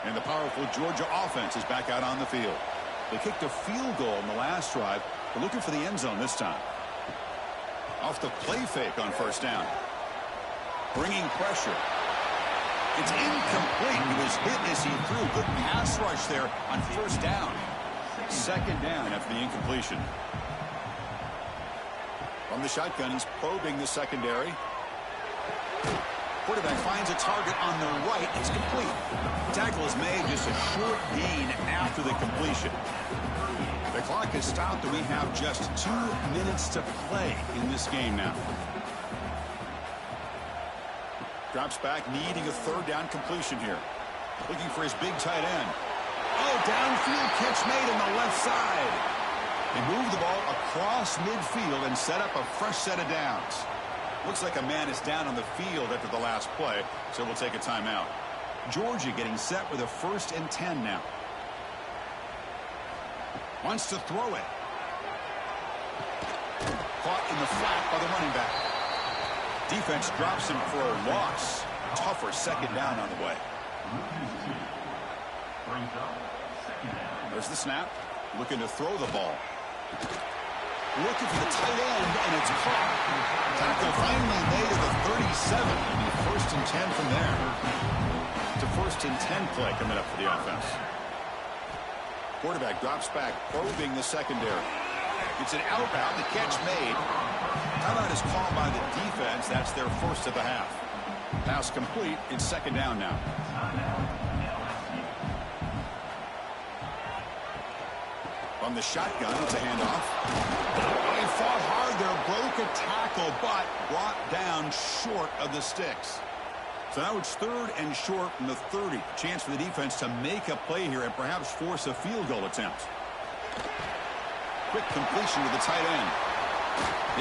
And the powerful Georgia offense is back out on the field. They kicked a field goal in the last drive. They're looking for the end zone this time. Off the play fake on 1st down. Bringing pressure. It's incomplete. He was hit as he threw. Good pass rush there on 1st down. 2nd down after the incompletion. From the shotgun, he's probing the secondary. Quarterback finds a target on the right. It's complete. Tackle is made, just a short gain after the completion. The clock is stopped, and we have just 2 minutes to play in this game now. Drops back, needing a 3rd down completion here. Looking for his big tight end. Oh, downfield catch made on the left side. They move the ball across midfield and set up a fresh set of downs. Looks like a man is down on the field after the last play, so we'll take a timeout. Georgia getting set with a 1st and 10 now. Wants to throw it. Caught in the flat by the running back. Defense drops him for a loss. Tougher 2nd down on the way. There's the snap. Looking to throw the ball. Looking for the tight end, and it's caught. Tackle finally made at the 37. It'll be 1st and 10 from there. It's a 1st and 10 play coming up for the offense. Quarterback drops back, probing the secondary. It's an outbound. The catch made. Timeout is called by the defense. That's their 1st of the half. Pass complete. It's 2nd down now. From the shotgun, it's a handoff. He fought hard there, broke a tackle, but brought down short of the sticks. So now it's 3rd and short from the 30. Chance for the defense to make a play here and perhaps force a field goal attempt. Quick completion to the tight end.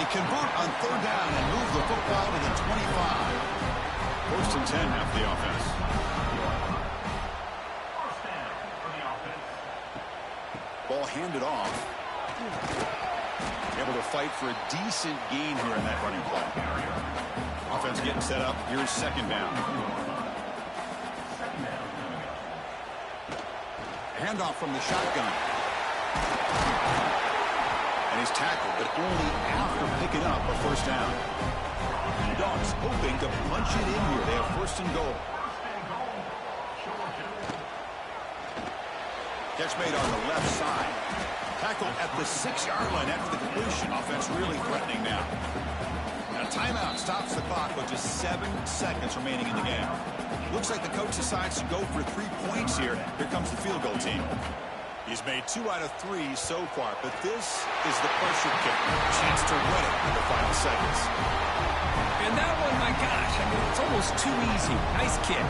They convert on 3rd down and move the football to the 25. 1st and 10 now for the offense. Ball handed off. Able to fight for a decent gain here in that running play. Offense getting set up. Here's 2nd down. Handoff from the shotgun. And he's tackled, but only after picking up a 1st down. Dogs hoping to punch it in here. They have 1st and goal. Catch made on the left side. Tackle at the 6-yard line after the completion. Offense really threatening now. And a timeout stops the clock with just 7 seconds remaining in the game. Looks like the coach decides to go for 3 points here. Here comes the field goal team. He's made 2 out of 3 so far, but this is the pressure kick. Chance to win it in the final seconds. And that one, my gosh, I mean, it's almost too easy. Nice kick.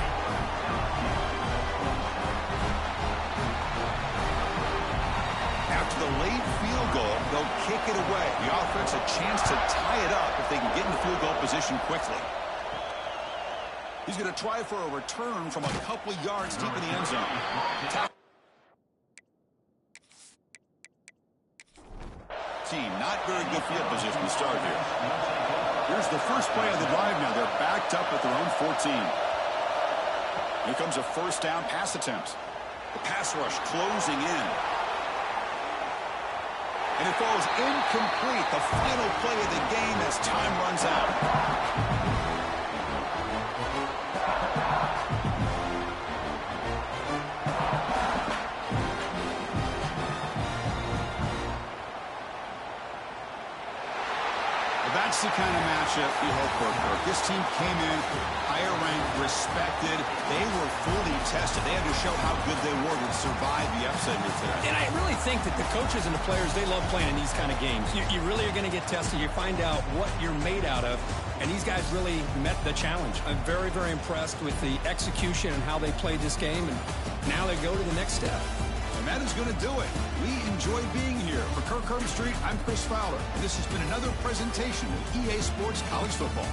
After the late field goal, they'll kick it away. The offense a chance to tie it up if they can get in field goal position quickly. He's going to try for a return from a couple of yards deep in the end zone. Team, not very good field position to start here. Here's the first play of the drive now. They're backed up at their own 14. Here comes a first down pass attempt. The pass rush closing in. And it falls incomplete. The final play of the game as time runs out. That's the kind of matchup you hope for, Kirk. This team came in higher ranked, respected. They were fully tested. They had to show how good they were to survive the upset here today. And I really think that the coaches and the players, they love playing in these kind of games. You really are going to get tested. You find out what you're made out of. And these guys really met the challenge. I'm very, very impressed with the execution and how they played this game. And now they go to the next step. And that is going to do it. We enjoy being here. For Kirk Herbstreit, I'm Chris Fowler. And this has been another presentation of EA Sports College Football.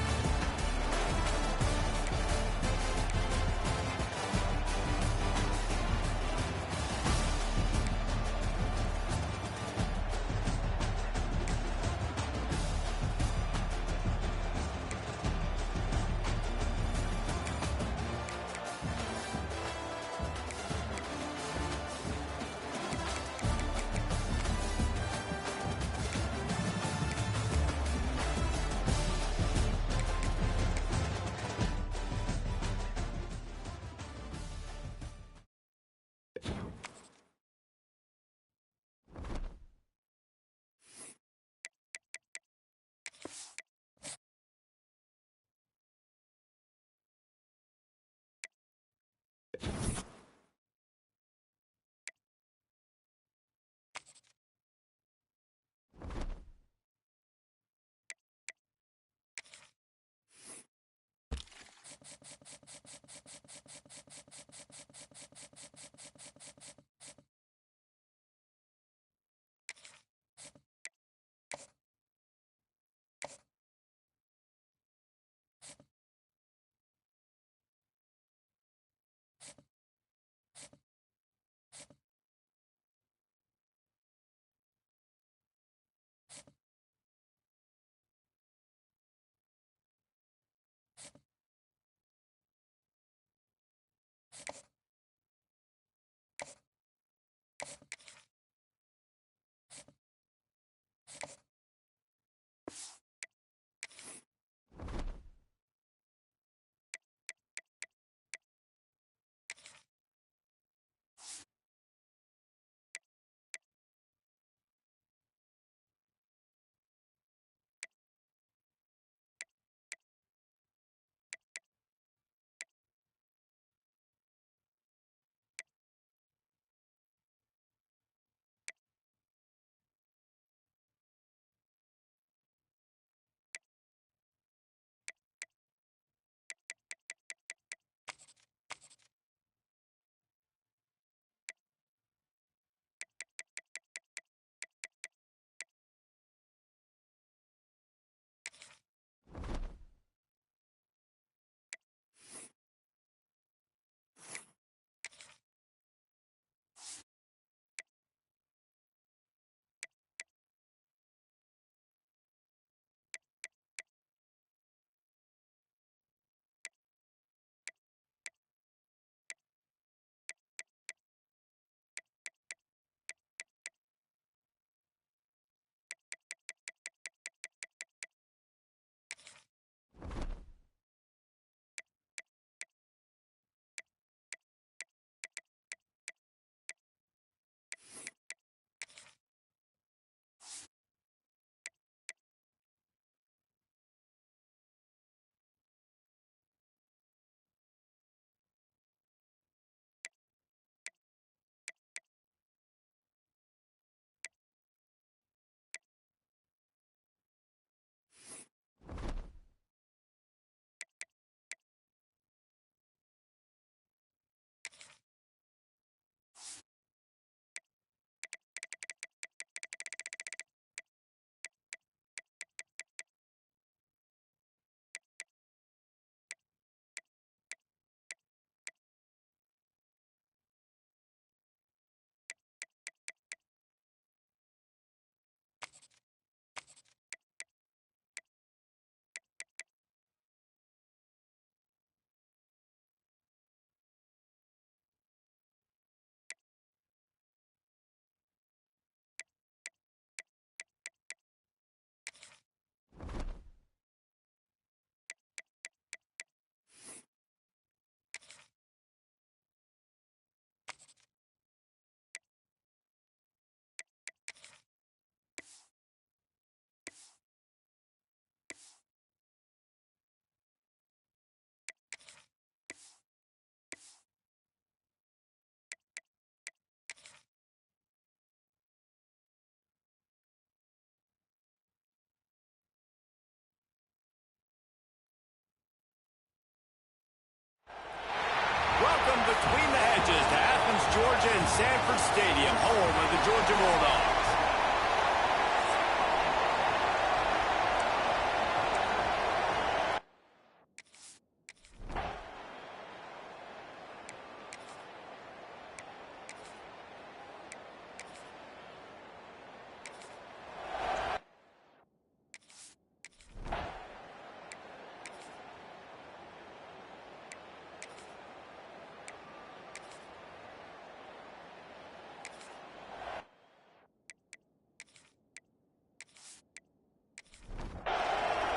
Welcome between the hedges to Athens, Georgia and Sanford Stadium, home of the Georgia Bulldogs.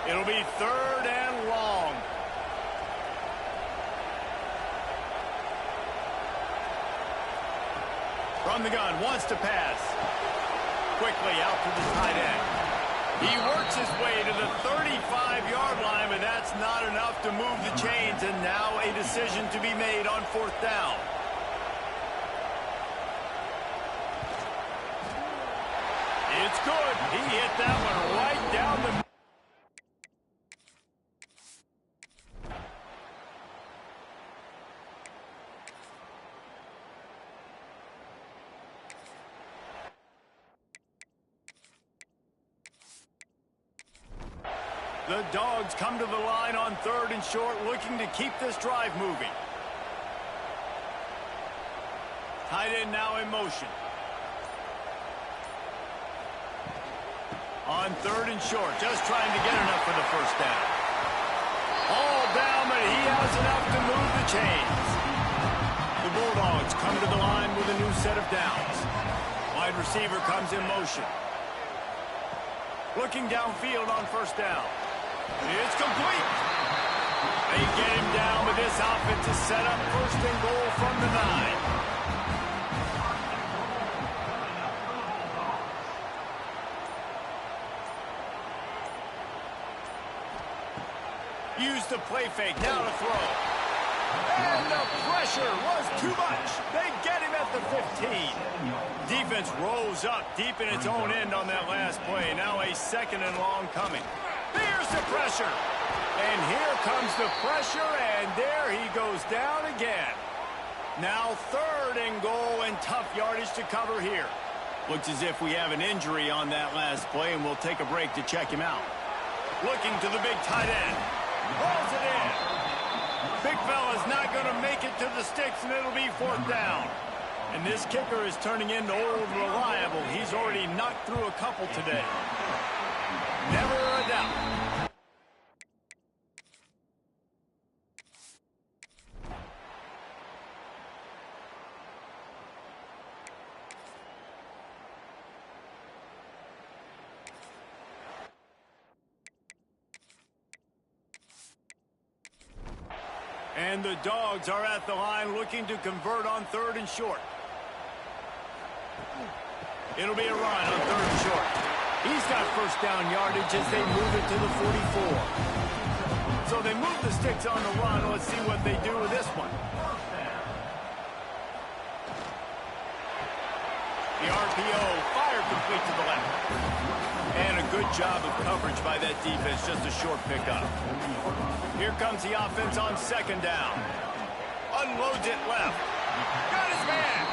It'll be 3rd and long. From the gun, wants to pass. Quickly out to the tight end. He works his way to the 35-yard line, but that's not enough to move the chains, and now a decision to be made on 4th down. It's good. He hit that one right down the middle. The Dogs come to the line on 3rd and short, looking to keep this drive moving. Tight end now in motion. On 3rd and short, just trying to get enough for the 1st down. All down, but he has enough to move the chains. The Bulldogs come to the line with a new set of downs. Wide receiver comes in motion. Looking downfield on 1st down. It's complete. They get him down, but this offense is set up 1st and goal from the 9. Use the play fake, now to throw. And the pressure was too much. They get him at the 15. Defense rolls up deep in its own end on that last play. Now a 2nd and long coming. Here's the pressure. And here comes the pressure, and there he goes down again. Now 3rd and goal, and tough yardage to cover here. Looks as if we have an injury on that last play, and we'll take a break to check him out. Looking to the big tight end. Rolls it in. Big fella's not going to make it to the sticks, and it'll be 4th down. And this kicker is turning into old reliable. He's already knocked through a couple today. Never a doubt. And the Dogs are at the line looking to convert on 3rd and short. It'll be a run on 3rd and short. He's got 1st down yardage as they move it to the 44. So they move the sticks on the run. Let's see what they do with this one. The RPO, fire complete to the left. And a good job of coverage by that defense, just a short pickup. Here comes the offense on 2nd down. Unloads it left. Got his man.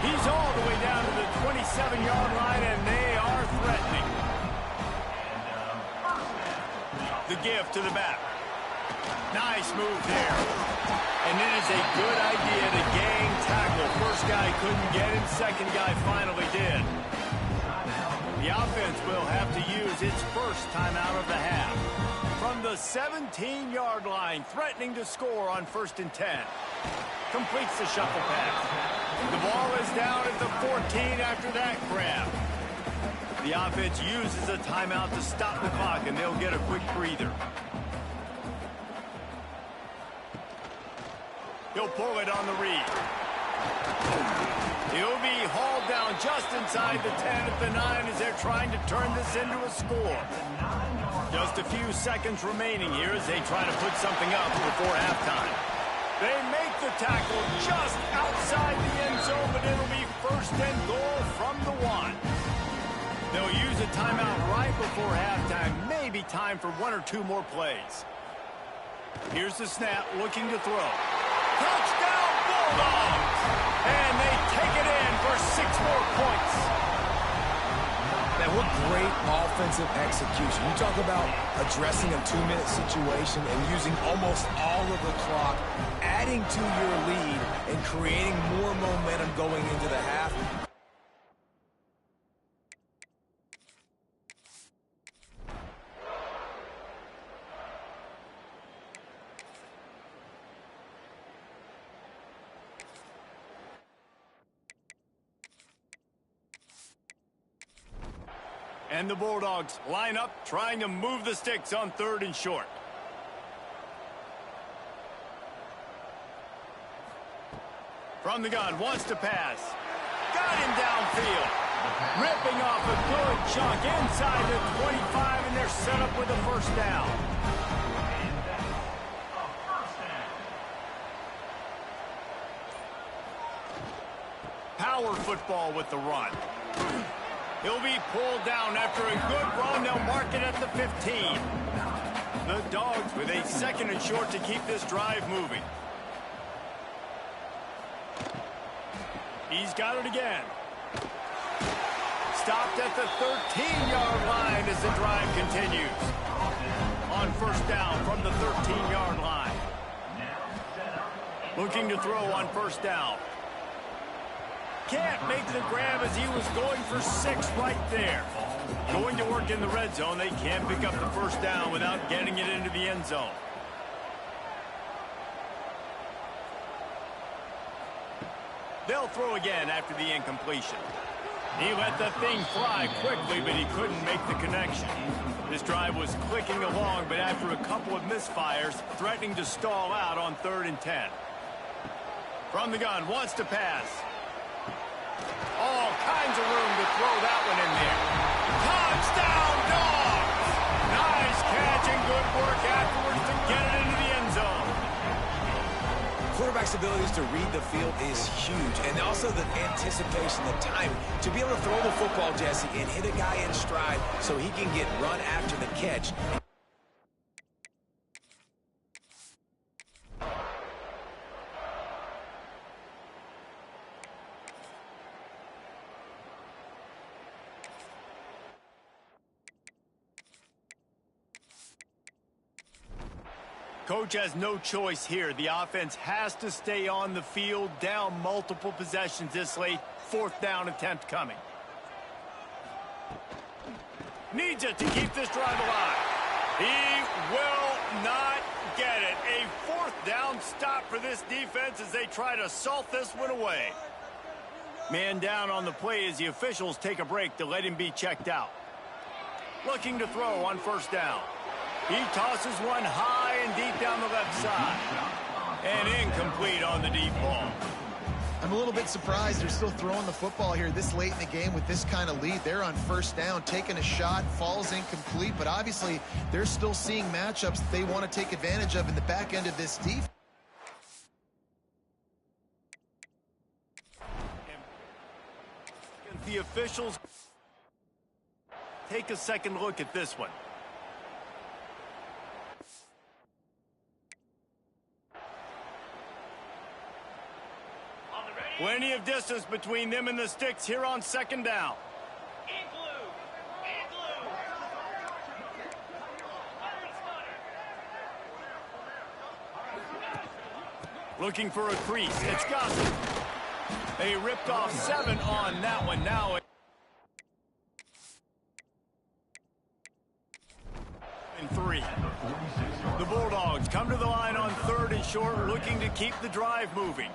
He's all the way down to the 27-yard line, and they are threatening. The give to the back. Nice move there. And it is a good idea to gang tackle. First guy couldn't get him. 2nd guy finally did. The offense will have to use its 1st timeout of the half. From the 17-yard line, threatening to score on 1st and 10. Completes the shuffle pass. The ball is down at the 14 after that grab. The offense uses a timeout to stop the clock, and they'll get a quick breather. He'll pull it on the read. He'll be hauled down just inside the 10 at the 9 as they're trying to turn this into a score. Just a few seconds remaining here as they try to put something up before halftime. They make the tackle just outside the end zone, but it'll be 1st and goal from the 1. They'll use a timeout right before halftime. Maybe time for 1 or 2 more plays. Here's the snap, looking to throw. Touchdown Bulldogs! And they take it in for 6 more points. Man, what great offensive execution. You talk about addressing a 2-minute situation and using almost all of the clock, adding to your lead and creating more momentum going into the half. And the Bulldogs line up, trying to move the sticks on 3rd and short. From the gun, wants to pass. Got him downfield. Ripping off a good chunk inside the 25, and they're set up with a first down. Power football with the run. He'll be pulled down after a good run. They'll mark it at the 15. The Dogs with a 2nd and short to keep this drive moving. He's got it again. Stopped at the 13-yard line as the drive continues. On first down from the 13-yard line. Looking to throw on first down. Can't make the grab as he was going for 6 right there. Going to work in the red zone. They can't pick up the first down without getting it into the end zone. They'll throw again after the incompletion. He let the thing fly quickly, but he couldn't make the connection. This drive was clicking along, but after a couple of misfires, threatening to stall out on 3rd and 10. From the gun, wants to pass. All kinds of room to throw that one in there. Touchdown, Dogs! Nice catch and good work afterwards to get it into the end zone. Quarterback's abilities to read the field is huge, and also the anticipation, the time to be able to throw the football, Jesse, and hit a guy in stride so he can get run after the catch. Coach has no choice here. The offense has to stay on the field, down multiple possessions this late. 4th down attempt coming. Needs it to keep this drive alive. He will not get it. A 4th down stop for this defense as they try to salt this one away. Man down on the play as the officials take a break to let him be checked out. Looking to throw on first down. He tosses one high and deep down the left side. And incomplete on the deep ball. I'm a little bit surprised they're still throwing the football here this late in the game with this kind of lead. They're on first down, taking a shot, falls incomplete, but obviously they're still seeing matchups that they want to take advantage of in the back end of this defense. The officials take a second look at this one. Plenty of distance between them and the sticks here on 2nd down. Looking for a crease. It's Gossett. They ripped off 7 on that one. Now in 3. The Bulldogs come to the line on 3rd and short, looking to keep the drive moving.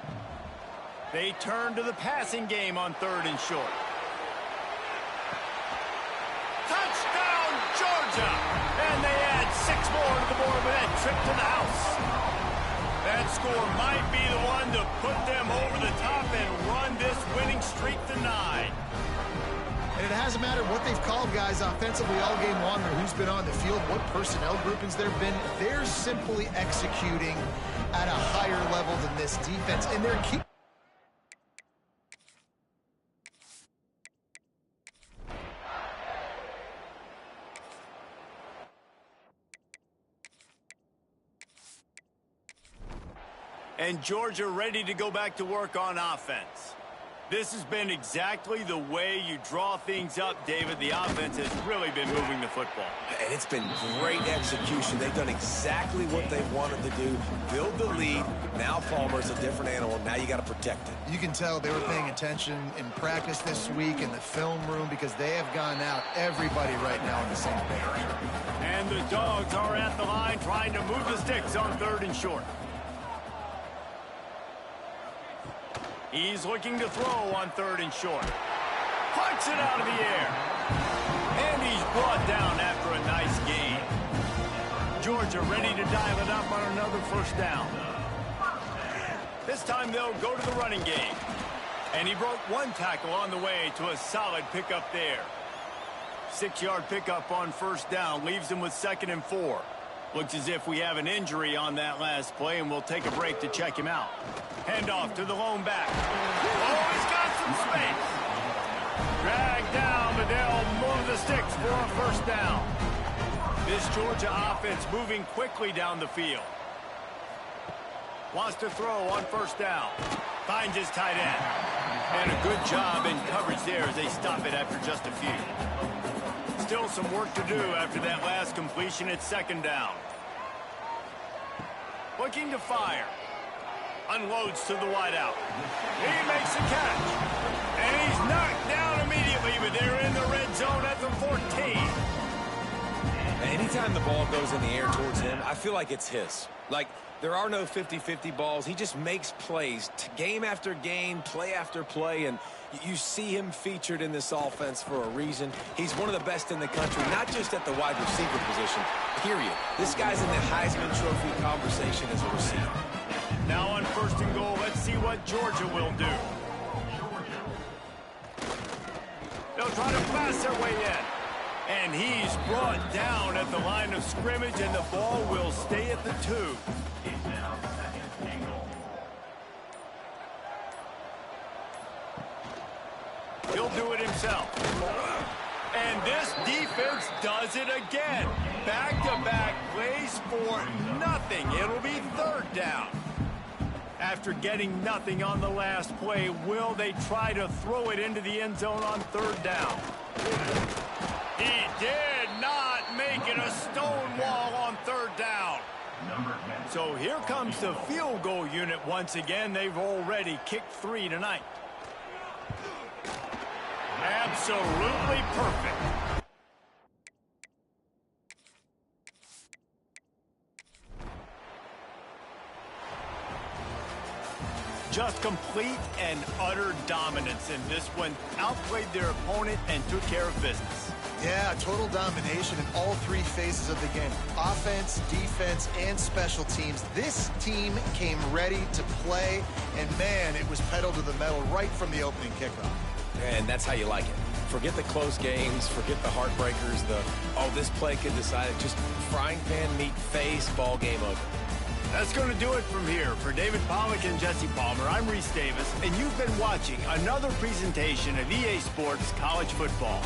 They turn to the passing game on 3rd and short. Touchdown, Georgia! And they add 6 more to the board with that trip to the house. That score might be the one to put them over the top and run this winning streak to 9. And it hasn't mattered what they've called guys offensively all game long or who's been on the field, what personnel groupings there have been. They're simply executing at a higher level than this defense, and they're keeping. And Georgia ready to go back to work on offense. This has been exactly the way you draw things up, David. The offense has really been moving the football. And it's been great execution. They've done exactly what they wanted to do. Build the lead. Now Palmer's a different animal. Now you got to protect it. You can tell they were paying attention in practice this week in the film room because they have gone out everybody right now on the same page. And the Dogs are at the line trying to move the sticks on 3rd and short. He's looking to throw on 3rd and short. Punts it out of the air. And he's brought down after a nice gain. Georgia ready to dial it up on another 1st down. This time they'll go to the running game. And he broke 1 tackle on the way to a solid pickup there. 6-yard pickup on 1st down leaves him with 2nd and 4. Looks as if we have an injury on that last play, and we'll take a break to check him out. Handoff to the lone back. Oh, he's got some space. Dragged down, but they'll move the sticks for a 1st down. This Georgia offense moving quickly down the field. Wants to throw on 1st down. Finds his tight end. And a good job in coverage there as they stop it after just a few. Still some work to do after that last completion at 2nd down. Looking to fire. Unloads to the wideout. He makes the catch. And he's knocked down immediately, but they're in the red zone at the 14. Anytime the ball goes in the air towards him, I feel like it's his. Like, there are no 50-50 balls. He just makes plays, game after game, play after play, and you see him featured in this offense for a reason. He's one of the best in the country, not just at the wide receiver position, period. This guy's in the Heisman Trophy conversation as a receiver. Now on 1st and goal, let's see what Georgia will do. They'll try to pass their way in. And he's brought down at the line of scrimmage, and the ball will stay at the 2. It's now 2nd and goal. He'll do it himself. And this defense does it again. Back-to-back plays for nothing. It'll be 3rd down. After getting nothing on the last play, will they try to throw it into the end zone on 3rd down? He did not make it a stone wall on 3rd down. So here comes the field goal unit once again. They've already kicked 3 tonight. Absolutely perfect. Just complete and utter dominance in this one. Outplayed their opponent and took care of business. Yeah, total domination in all 3 phases of the game. Offense, defense, and special teams. This team came ready to play, and man, it was pedal to the metal right from the opening kickoff. And that's how you like it. Forget the close games, forget the heartbreakers, this play could decide it. Just frying pan meet face, ball game over. That's going to do it from here. For David Pollack and Jesse Palmer, I'm Reese Davis, and you've been watching another presentation of EA Sports College Football.